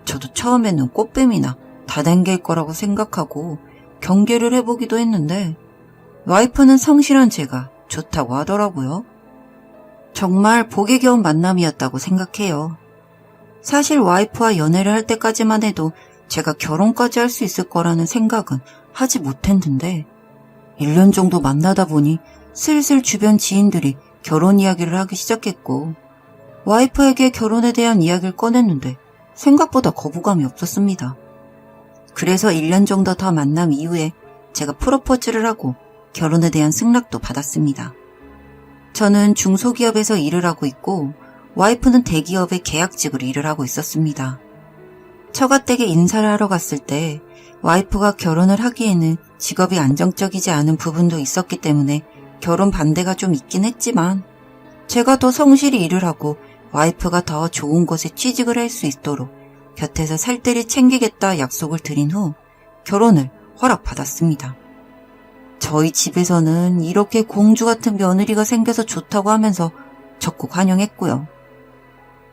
Speaker 1: 저도 처음에는 꽃뱀이나 다단계일 거라고 생각하고 경계를 해보기도 했는데 와이프는 성실한 제가 좋다고 하더라고요. 정말 복에 겨운 만남이었다고 생각해요. 사실 와이프와 연애를 할 때까지만 해도 제가 결혼까지 할 수 있을 거라는 생각은 하지 못했는데 1년 정도 만나다 보니 슬슬 주변 지인들이 결혼 이야기를 하기 시작했고 와이프에게 결혼에 대한 이야기를 꺼냈는데 생각보다 거부감이 없었습니다. 그래서 1년 정도 더 만남 이후에 제가 프로포즈를 하고 결혼에 대한 승낙도 받았습니다. 저는 중소기업에서 일을 하고 있고 와이프는 대기업의 계약직으로 일을 하고 있었습니다. 처가댁에 인사를 하러 갔을 때 와이프가 결혼을 하기에는 직업이 안정적이지 않은 부분도 있었기 때문에 결혼 반대가 좀 있긴 했지만 제가 더 성실히 일을 하고 와이프가 더 좋은 곳에 취직을 할 수 있도록 곁에서 살뜰히 챙기겠다 약속을 드린 후 결혼을 허락받았습니다. 저희 집에서는 이렇게 공주 같은 며느리가 생겨서 좋다고 하면서 적극 환영했고요.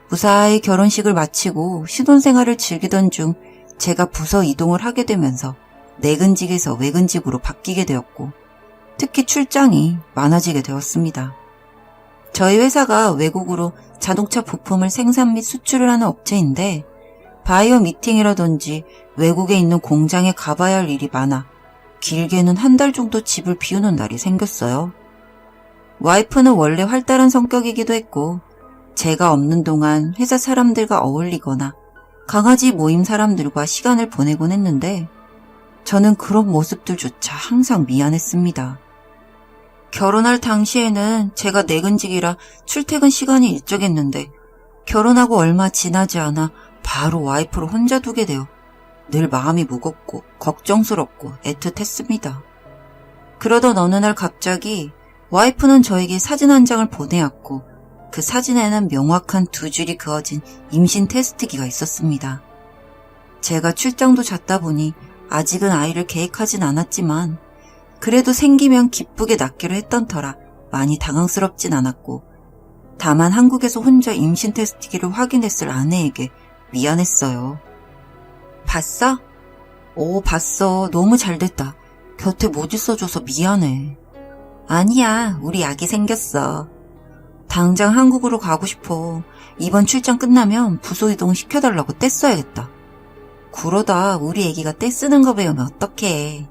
Speaker 1: 무사히 결혼식을 마치고 신혼생활을 즐기던 중 제가 부서 이동을 하게 되면서 내근직에서 외근직으로 바뀌게 되었고 특히 출장이 많아지게 되었습니다. 저희 회사가 외국으로 자동차 부품을 생산 및 수출을 하는 업체인데 바이어 미팅이라든지 외국에 있는 공장에 가봐야 할 일이 많아 길게는 한 달 정도 집을 비우는 날이 생겼어요. 와이프는 원래 활달한 성격이기도 했고 제가 없는 동안 회사 사람들과 어울리거나 강아지 모임 사람들과 시간을 보내곤 했는데 저는 그런 모습들조차 항상 미안했습니다. 결혼할 당시에는 제가 내근직이라 출퇴근 시간이 일정했는데 결혼하고 얼마 지나지 않아 바로 와이프를 혼자 두게 되어 늘 마음이 무겁고 걱정스럽고 애틋했습니다. 그러던 어느 날 갑자기 와이프는 저에게 사진 한 장을 보내왔고 그 사진에는 명확한 2줄이 그어진 임신 테스트기가 있었습니다. 제가 출장도 잤다 보니 아직은 아이를 계획하진 않았지만 그래도 생기면 기쁘게 낳기로 했던 터라 많이 당황스럽진 않았고 다만 한국에서 혼자 임신 테스트기를 확인했을 아내에게 미안했어요. 봤어? 오, 봤어. 너무 잘됐다. 곁에 못 있어줘서 미안해. 아니야, 우리 아기 생겼어. 당장 한국으로 가고 싶어. 이번 출장 끝나면 부서 이동 시켜달라고 떼써야겠다. 그러다 우리 애기가 떼쓰는 거 배우면 어떡해.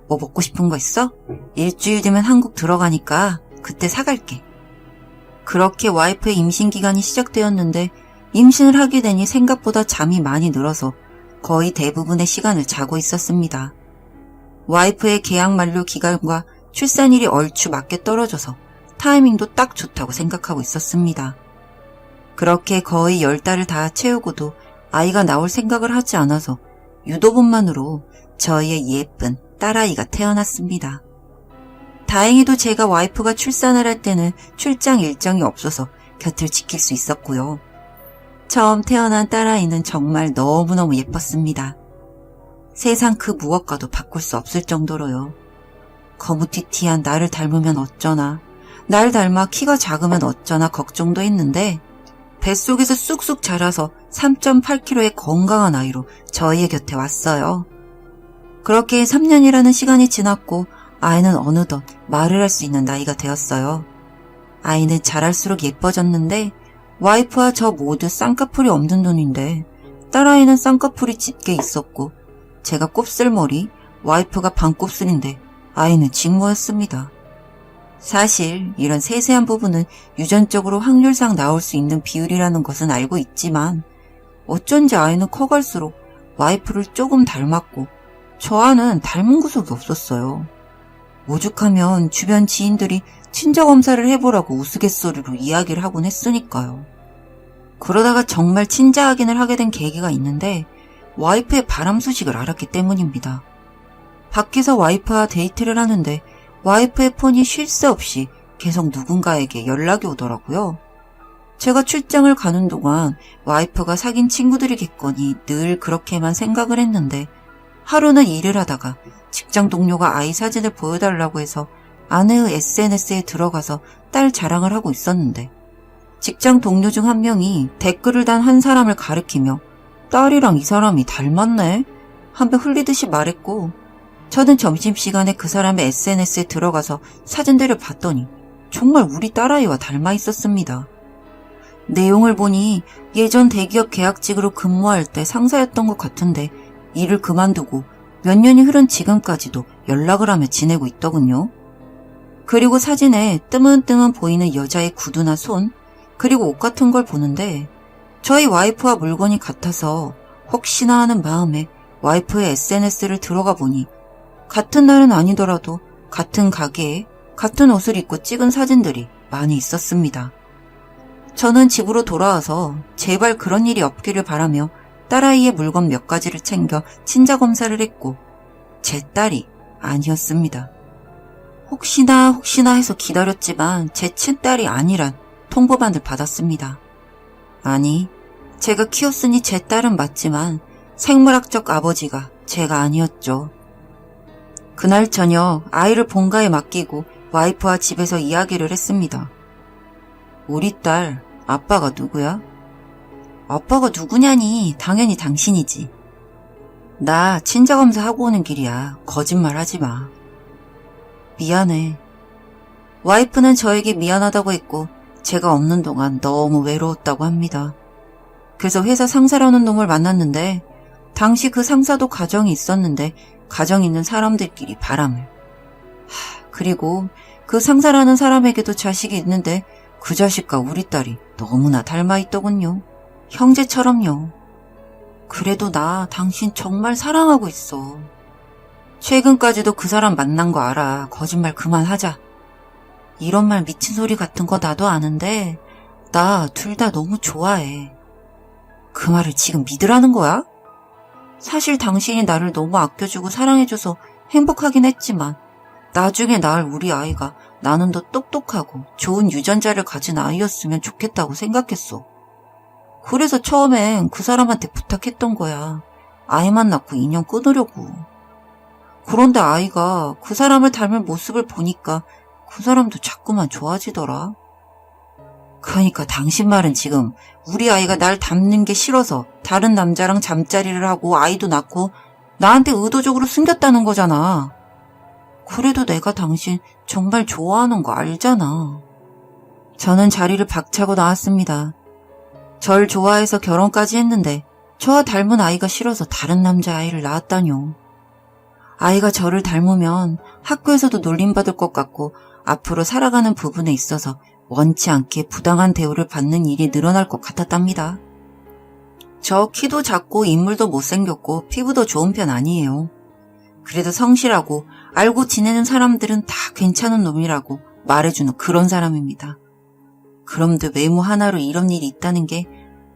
Speaker 1: 뭐 먹고 싶은 거 있어? 일주일 뒤면 한국 들어가니까 그때 사갈게. 그렇게 와이프의 임신 기간이 시작되었는데 임신을 하게 되니 생각보다 잠이 많이 늘어서 거의 대부분의 시간을 자고 있었습니다. 와이프의 계약 만료 기간과 출산일이 얼추 맞게 떨어져서 타이밍도 딱 좋다고 생각하고 있었습니다. 그렇게 거의 10달을 다 채우고도 아이가 나올 생각을 하지 않아서 유도분만으로 저희의 예쁜 딸아이가 태어났습니다. 다행히도 제가 와이프가 출산을 할 때는 출장 일정이 없어서 곁을 지킬 수 있었고요. 처음 태어난 딸아이는 정말 너무너무 예뻤습니다. 세상 그 무엇과도 바꿀 수 없을 정도로요. 거무튀튀한 나를 닮으면 어쩌나, 날 닮아 키가 작으면 어쩌나 걱정도 했는데 뱃속에서 쑥쑥 자라서 3.8kg의 건강한 아이로 저희의 곁에 왔어요. 그렇게 3년이라는 시간이 지났고 아이는 어느덧 말을 할 수 있는 나이가 되었어요. 아이는 자랄수록 예뻐졌는데 와이프와 저 모두 쌍꺼풀이 없는 눈인데 딸아이는 쌍꺼풀이 짙게 있었고 제가 곱슬머리, 와이프가 반곱슬인데 아이는 직모였습니다. 사실 이런 세세한 부분은 유전적으로 확률상 나올 수 있는 비율이라는 것은 알고 있지만 어쩐지 아이는 커갈수록 와이프를 조금 닮았고 저와는 닮은 구석이 없었어요. 오죽하면 주변 지인들이 친자검사를 해보라고 우스갯소리로 이야기를 하곤 했으니까요. 그러다가 정말 친자 확인을 하게 된 계기가 있는데 와이프의 바람 소식을 알았기 때문입니다. 밖에서 와이프와 데이트를 하는데 와이프의 폰이 쉴 새 없이 계속 누군가에게 연락이 오더라고요. 제가 출장을 가는 동안 와이프가 사귄 친구들이겠거니 늘 그렇게만 생각을 했는데 하루는 일을 하다가 직장 동료가 아이 사진을 보여달라고 해서 아내의 SNS에 들어가서 딸 자랑을 하고 있었는데 직장 동료 중 한 명이 댓글을 단 한 사람을 가리키며 딸이랑 이 사람이 닮았네? 한 배 흘리듯이 말했고 저는 점심시간에 그 사람의 SNS에 들어가서 사진들을 봤더니 정말 우리 딸아이와 닮아 있었습니다. 내용을 보니 예전 대기업 계약직으로 근무할 때 상사였던 것 같은데 일을 그만두고 몇 년이 흐른 지금까지도 연락을 하며 지내고 있더군요. 그리고 사진에 뜨문뜨문 보이는 여자의 구두나 손, 그리고 옷 같은 걸 보는데 저희 와이프와 물건이 같아서 혹시나 하는 마음에 와이프의 SNS를 들어가 보니 같은 날은 아니더라도 같은 가게에 같은 옷을 입고 찍은 사진들이 많이 있었습니다. 저는 집으로 돌아와서 제발 그런 일이 없기를 바라며 딸아이의 물건 몇 가지를 챙겨 친자 검사를 했고 제 딸이 아니었습니다. 혹시나 해서 기다렸지만 제 친딸이 아니란 통보만을 받았습니다. 아니, 제가 키웠으니 제 딸은 맞지만 생물학적 아버지가 제가 아니었죠. 그날 저녁 아이를 본가에 맡기고 와이프와 집에서 이야기를 했습니다. 우리 딸 아빠가 누구야? 아빠가 누구냐니 당연히 당신이지. 나 친자검사 하고 오는 길이야. 거짓말 하지 마. 미안해. 와이프는 저에게 미안하다고 했고 제가 없는 동안 너무 외로웠다고 합니다. 그래서 회사 상사라는 놈을 만났는데 당시 그 상사도 가정이 있었는데 가정 있는 사람들끼리 바람을. 그리고 그 상사라는 사람에게도 자식이 있는데 그 자식과 우리 딸이 너무나 닮아 있더군요. 형제처럼요. 그래도 나 당신 정말 사랑하고 있어. 최근까지도 그 사람 만난 거 알아. 거짓말 그만하자. 이런 말 미친 소리 같은 거 나도 아는데 나 둘 다 너무 좋아해. 그 말을 지금 믿으라는 거야? 사실 당신이 나를 너무 아껴주고 사랑해줘서 행복하긴 했지만 나중에 낳을 우리 아이가 나는 더 똑똑하고 좋은 유전자를 가진 아이였으면 좋겠다고 생각했어. 그래서 처음엔 그 사람한테 부탁했던 거야. 아이만 낳고 인연 끊으려고. 그런데 아이가 그 사람을 닮은 모습을 보니까 그 사람도 자꾸만 좋아지더라. 그러니까 당신 말은 지금 우리 아이가 날 닮는 게 싫어서 다른 남자랑 잠자리를 하고 아이도 낳고 나한테 의도적으로 숨겼다는 거잖아. 그래도 내가 당신 정말 좋아하는 거 알잖아. 저는 자리를 박차고 나왔습니다. 절 좋아해서 결혼까지 했는데 저와 닮은 아이가 싫어서 다른 남자아이를 낳았다뇨. 아이가 저를 닮으면 학교에서도 놀림받을 것 같고 앞으로 살아가는 부분에 있어서 원치 않게 부당한 대우를 받는 일이 늘어날 것 같았답니다. 저 키도 작고 인물도 못생겼고 피부도 좋은 편 아니에요. 그래도 성실하고 알고 지내는 사람들은 다 괜찮은 놈이라고 말해주는 그런 사람입니다. 그런데 외모 하나로 이런 일이 있다는 게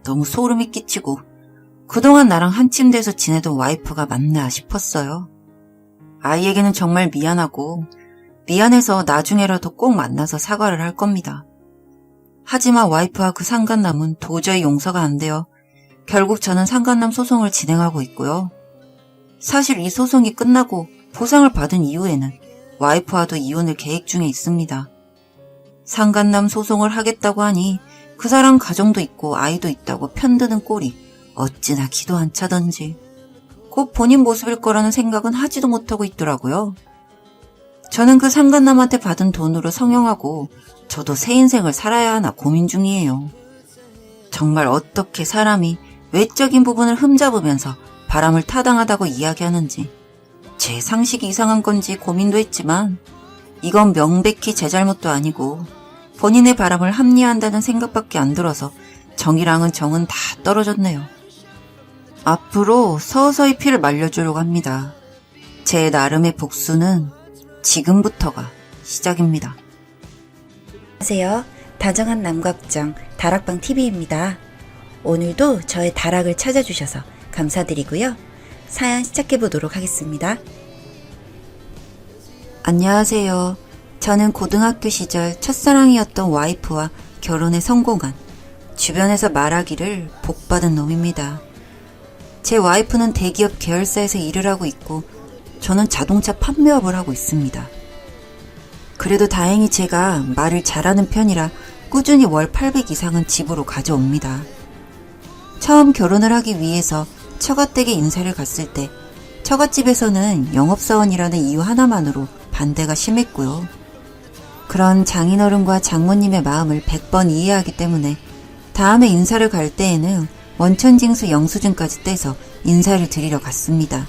Speaker 1: 너무 소름이 끼치고 그동안 나랑 한 침대에서 지내던 와이프가 맞나 싶었어요. 아이에게는 정말 미안하고 미안해서 나중에라도 꼭 만나서 사과를 할 겁니다. 하지만 와이프와 그 상간남은 도저히 용서가 안 돼요. 결국 저는 상간남 소송을 진행하고 있고요. 사실 이 소송이 끝나고 보상을 받은 이후에는 와이프와도 이혼을 계획 중에 있습니다. 상간남 소송을 하겠다고 하니 그 사람 가정도 있고 아이도 있다고 편드는 꼴이 어찌나 기도 안 차던지 곧 본인 모습일 거라는 생각은 하지도 못하고 있더라고요. 저는 그 상간남한테 받은 돈으로 성형하고 저도 새 인생을 살아야 하나 고민 중이에요. 정말 어떻게 사람이 외적인 부분을 흠잡으면서 바람을 타당하다고 이야기하는지 제 상식이 이상한 건지 고민도 했지만 이건 명백히 제 잘못도 아니고 본인의 바람을 합리화한다는 생각밖에 안 들어서 정이랑은 정은 다 떨어졌네요. 앞으로 서서히 피를 말려주려고 합니다. 제 나름의 복수는 지금부터가 시작입니다.
Speaker 2: 안녕하세요. 다정한 남각정 다락방TV입니다. 오늘도 저의 다락을 찾아주셔서 감사드리고요. 사연 시작해보도록 하겠습니다.
Speaker 1: 안녕하세요. 저는 고등학교 시절 첫사랑이었던 와이프와 결혼에 성공한 주변에서 말하기를 복받은 놈입니다. 제 와이프는 대기업 계열사에서 일을 하고 있고 저는 자동차 판매업을 하고 있습니다. 그래도 다행히 제가 말을 잘하는 편이라 꾸준히 월 800 이상은 집으로 가져옵니다. 처음 결혼을 하기 위해서 처갓댁에 인사를 갔을 때 처갓집에서는 영업사원이라는 이유 하나만으로 반대가 심했고요. 그런 장인어른과 장모님의 마음을 100번 이해하기 때문에 다음에 인사를 갈 때에는 원천징수 영수증까지 떼서 인사를 드리러 갔습니다.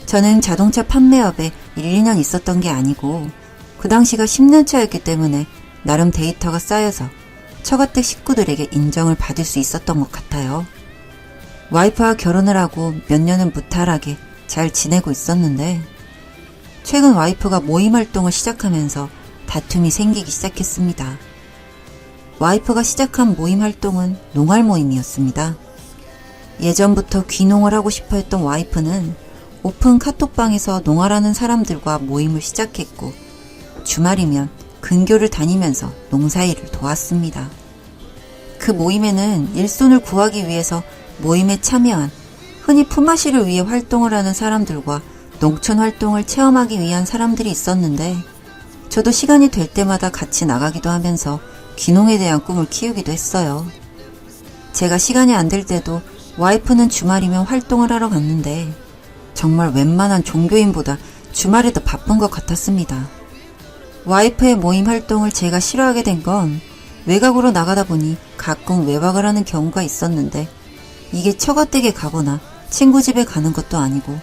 Speaker 1: 저는 자동차 판매업에 1, 2년 있었던 게 아니고 그 당시가 10년 차였기 때문에 나름 데이터가 쌓여서 처갓댁 식구들에게 인정을 받을 수 있었던 것 같아요. 와이프와 결혼을 하고 몇 년은 무탈하게 잘 지내고 있었는데 최근 와이프가 모임 활동을 시작하면서 다툼이 생기기 시작했습니다. 와이프가 시작한 모임 활동은 농활 모임이었습니다. 예전부터 귀농을 하고 싶어 했던 와이프는 오픈 카톡방에서 농활하는 사람들과 모임을 시작했고 주말이면 근교를 다니면서 농사일을 도왔습니다. 그 모임에는 일손을 구하기 위해서 모임에 참여한 흔히 품앗이를 위해 활동을 하는 사람들과 농촌 활동을 체험하기 위한 사람들이 있었는데 저도 시간이 될 때마다 같이 나가기도 하면서 귀농에 대한 꿈을 키우기도 했어요. 제가 시간이 안 될 때도 와이프는 주말이면 활동을 하러 갔는데 정말 웬만한 종교인보다 주말에 더 바쁜 것 같았습니다. 와이프의 모임 활동을 제가 싫어하게 된 건 외곽으로 나가다 보니 가끔 외박을 하는 경우가 있었는데 이게 처가댁에 가거나 친구 집에 가는 것도 아니고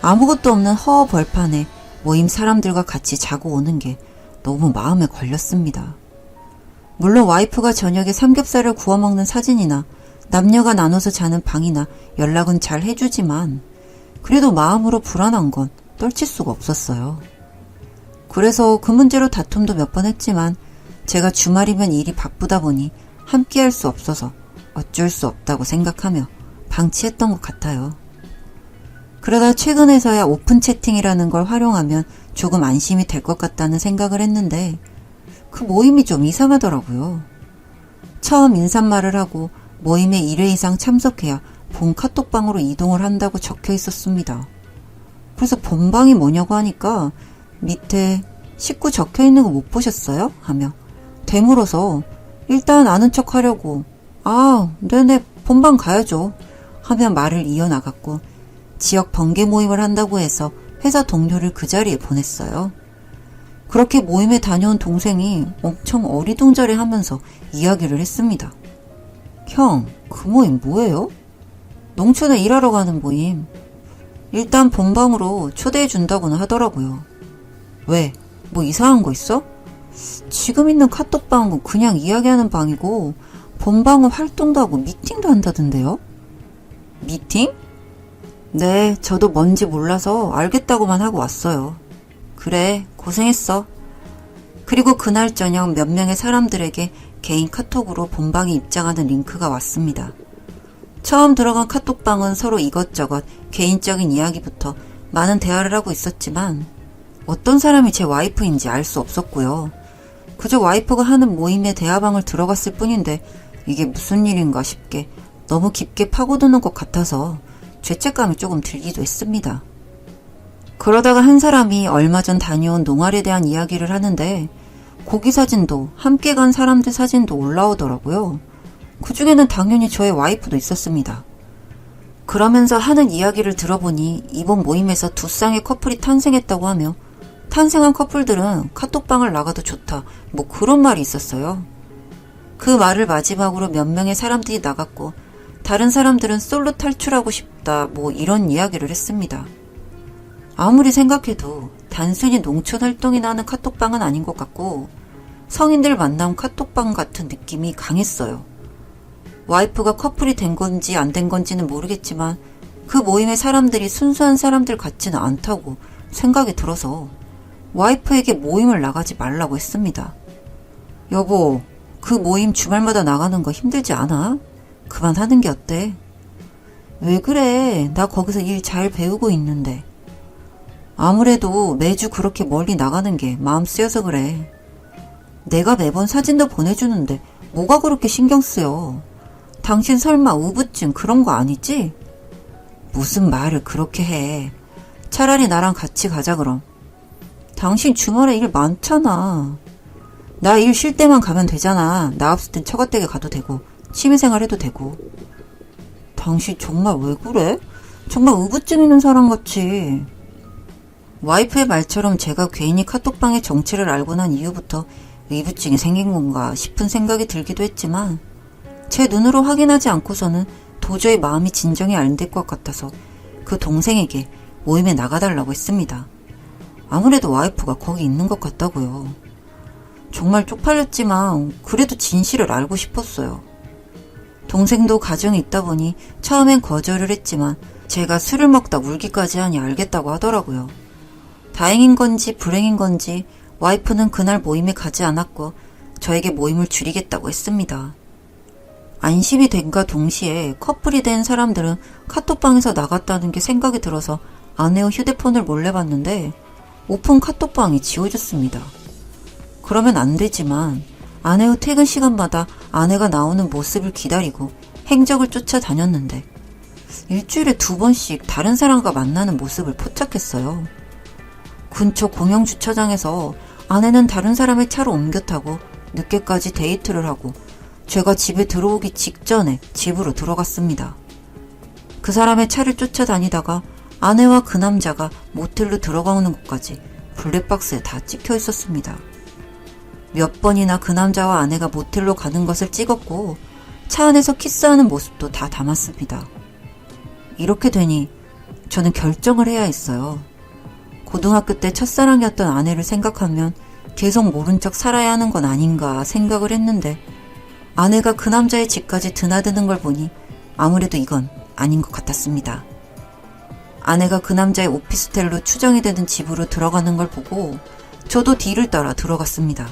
Speaker 1: 아무것도 없는 허허 벌판에 모임 사람들과 같이 자고 오는 게 너무 마음에 걸렸습니다. 물론 와이프가 저녁에 삼겹살을 구워 먹는 사진이나 남녀가 나눠서 자는 방이나 연락은 잘 해주지만 그래도 마음으로 불안한 건 떨칠 수가 없었어요. 그래서 그 문제로 다툼도 몇 번 했지만 제가 주말이면 일이 바쁘다 보니 함께 할 수 없어서 어쩔 수 없다고 생각하며 방치했던 것 같아요. 그러다 최근에서야 오픈 채팅이라는 걸 활용하면 조금 안심이 될 것 같다는 생각을 했는데 그 모임이 좀 이상하더라고요. 처음 인사말을 하고 모임에 1회 이상 참석해야 본 카톡방으로 이동을 한다고 적혀 있었습니다. 그래서 본방이 뭐냐고 하니까 밑에 식구 적혀 있는 거 못 보셨어요? 하며 되물어서 일단 아는 척 하려고 네네 본방 가야죠 하며 말을 이어나갔고 지역 번개 모임을 한다고 해서 회사 동료를 그 자리에 보냈어요. 그렇게 모임에 다녀온 동생이 엄청 어리둥절해 하면서 이야기를 했습니다. 형, 그 모임 뭐예요? 농촌에 일하러 가는 모임. 일단 본방으로 초대해 준다고는 하더라고요. 왜? 뭐 이상한 거 있어? 지금 있는 카톡방은 그냥 이야기하는 방이고 본방은 활동도 하고 미팅도 한다던데요? 미팅? 네, 저도 뭔지 몰라서 알겠다고만 하고 왔어요. 그래, 고생했어. 그리고 그날 저녁 몇 명의 사람들에게 개인 카톡으로 본방에 입장하는 링크가 왔습니다. 처음 들어간 카톡방은 서로 이것저것 개인적인 이야기부터 많은 대화를 하고 있었지만 어떤 사람이 제 와이프인지 알 수 없었고요. 그저 와이프가 하는 모임에 대화방을 들어갔을 뿐인데 이게 무슨 일인가 싶게 너무 깊게 파고드는 것 같아서 죄책감이 조금 들기도 했습니다. 그러다가 한 사람이 얼마 전 다녀온 농활에 대한 이야기를 하는데 고기 사진도 함께 간 사람들 사진도 올라오더라고요. 그 중에는 당연히 저의 와이프도 있었습니다. 그러면서 하는 이야기를 들어보니 이번 모임에서 두 쌍의 커플이 탄생했다고 하며 탄생한 커플들은 카톡방을 나가도 좋다 뭐 그런 말이 있었어요. 그 말을 마지막으로 몇 명의 사람들이 나갔고 다른 사람들은 솔로 탈출하고 싶다 뭐 이런 이야기를 했습니다. 아무리 생각해도 단순히 농촌 활동이나 하는 카톡방은 아닌 것 같고 성인들 만나온 카톡방 같은 느낌이 강했어요. 와이프가 커플이 된 건지 안 된 건지는 모르겠지만 그 모임의 사람들이 순수한 사람들 같지는 않다고 생각이 들어서 와이프에게 모임을 나가지 말라고 했습니다. 여보, 그 모임 주말마다 나가는 거 힘들지 않아? 그만하는 게 어때? 왜 그래? 나 거기서 일 잘 배우고 있는데. 아무래도 매주 그렇게 멀리 나가는 게 마음 쓰여서 그래. 내가 매번 사진도 보내주는데 뭐가 그렇게 신경 쓰여? 당신 설마 우부증 그런 거 아니지? 무슨 말을 그렇게 해. 차라리 나랑 같이 가자 그럼. 당신 주말에 일 많잖아. 나 일 쉴 때만 가면 되잖아. 나 없을 땐 처가댁에 가도 되고 취미생활 해도 되고. 당신 정말 왜 그래? 정말 우부증 있는 사람 같이. 와이프의 말처럼 제가 괜히 카톡방의 정체를 알고 난 이후부터 의부증이 생긴 건가 싶은 생각이 들기도 했지만 제 눈으로 확인하지 않고서는 도저히 마음이 진정이 안 될 것 같아서 그 동생에게 모임에 나가달라고 했습니다. 아무래도 와이프가 거기 있는 것 같다고요. 정말 쪽팔렸지만 그래도 진실을 알고 싶었어요. 동생도 가정이 있다 보니 처음엔 거절을 했지만 제가 술을 먹다 울기까지 하니 알겠다고 하더라고요. 다행인 건지 불행인 건지 와이프는 그날 모임에 가지 않았고 저에게 모임을 줄이겠다고 했습니다. 안심이 된과 동시에 커플이 된 사람들은 카톡방에서 나갔다는 게 생각이 들어서 아내의 휴대폰을 몰래 봤는데 오픈 카톡방이 지워졌습니다. 그러면 안 되지만 아내의 퇴근 시간마다 아내가 나오는 모습을 기다리고 행적을 쫓아다녔는데 일주일에 2번씩 다른 사람과 만나는 모습을 포착했어요. 근처 공영주차장에서 아내는 다른 사람의 차로 옮겨 타고 늦게까지 데이트를 하고 제가 집에 들어오기 직전에 집으로 들어갔습니다. 그 사람의 차를 쫓아다니다가 아내와 그 남자가 모텔로 들어가는 곳까지 블랙박스에 다 찍혀 있었습니다. 몇 번이나 그 남자와 아내가 모텔로 가는 것을 찍었고 차 안에서 키스하는 모습도 다 담았습니다. 이렇게 되니 저는 결정을 해야 했어요. 고등학교 때 첫사랑이었던 아내를 생각하면 계속 모른 척 살아야 하는 건 아닌가 생각을 했는데 아내가 그 남자의 집까지 드나드는 걸 보니 아무래도 이건 아닌 것 같았습니다. 아내가 그 남자의 오피스텔로 추정이 되는 집으로 들어가는 걸 보고 저도 뒤를 따라 들어갔습니다.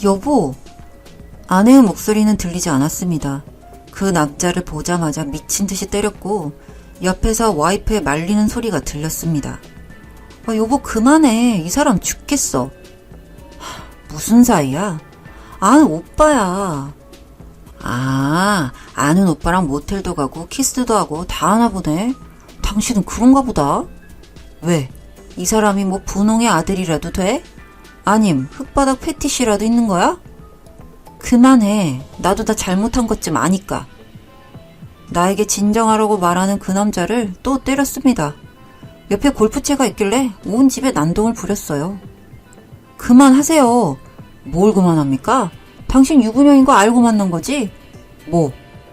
Speaker 1: 여보! 아내의 목소리는 들리지 않았습니다. 그 남자를 보자마자 미친 듯이 때렸고 옆에서 와이프의 말리는 소리가 들렸습니다. 여보 그만해. 이 사람 죽겠어. 무슨 사이야? 아는 오빠야. 아, 아는 오빠랑 모텔도 가고 키스도 하고 다 하나 보네. 당신은 그런가 보다. 왜? 이 사람이 뭐 분홍의 아들이라도 돼? 아님 흙바닥 패티시라도 있는 거야? 그만해. 나도 다 잘못한 것 좀 아니까. 나에게 진정하라고 말하는 그 남자를 또 때렸습니다. 옆에 골프채가 있길래 온 집에 난동을 부렸어요. 그만하세요. 뭘 그만합니까? 당신 유부녀인 거 알고 만난 거지? 뭐,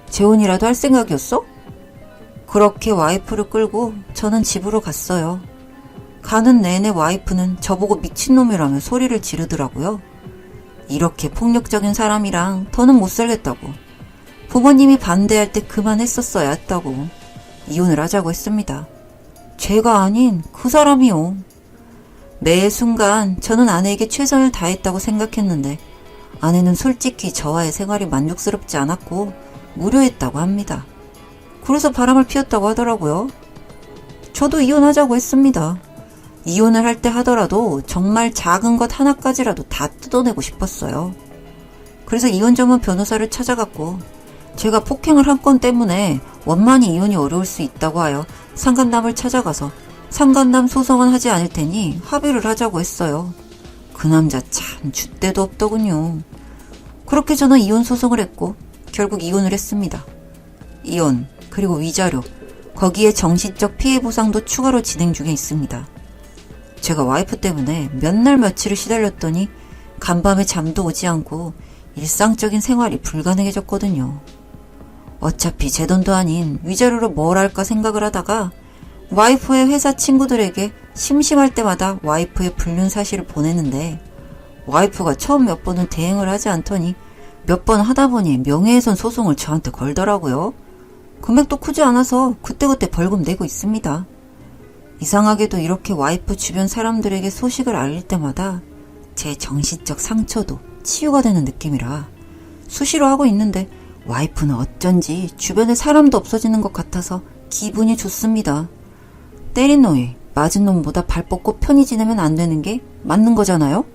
Speaker 1: 재혼이라도 할 생각이었어? 그렇게 와이프를 끌고 저는 집으로 갔어요. 가는 내내 와이프는 저보고 미친놈이라며 소리를 지르더라고요. 이렇게 폭력적인 사람이랑 더는 못 살겠다고. 부모님이 반대할 때 그만했었어야 했다고 이혼을 하자고 했습니다. 제가 아닌 그 사람이요. 매 순간 저는 아내에게 최선을 다했다고 생각했는데 아내는 솔직히 저와의 생활이 만족스럽지 않았고 무료했다고 합니다. 그래서 바람을 피웠다고 하더라고요. 저도 이혼하자고 했습니다. 이혼을 할 때 하더라도 정말 작은 것 하나까지라도 다 뜯어내고 싶었어요. 그래서 이혼 전문 변호사를 찾아갔고 제가 폭행을 한 건 때문에 원만히 이혼이 어려울 수 있다고 하여 상간남을 찾아가서 상간남 소송은 하지 않을 테니 합의를 하자고 했어요. 그 남자 참 줏대도 없더군요. 그렇게 저는 이혼 소송을 했고 결국 이혼을 했습니다. 이혼 그리고 위자료 거기에 정신적 피해 보상도 추가로 진행 중에 있습니다. 제가 와이프 때문에 몇 날 며칠을 시달렸더니 간밤에 잠도 오지 않고 일상적인 생활이 불가능해졌거든요. 어차피 제 돈도 아닌 위자료로 뭘 할까 생각을 하다가 와이프의 회사 친구들에게 심심할 때마다 와이프의 불륜 사실을 보내는데 와이프가 처음 몇 번은 대응을 하지 않더니 몇 번 하다 보니 명예훼손 소송을 저한테 걸더라고요. 금액도 크지 않아서 그때그때 벌금 내고 있습니다. 이상하게도 이렇게 와이프 주변 사람들에게 소식을 알릴 때마다 제 정신적 상처도 치유가 되는 느낌이라 수시로 하고 있는데 와이프는 어쩐지 주변에 사람도 없어지는 것 같아서 기분이 좋습니다. 때린 놈이 맞은 놈보다 발 뻗고 편히 지내면 안 되는 게 맞는 거잖아요?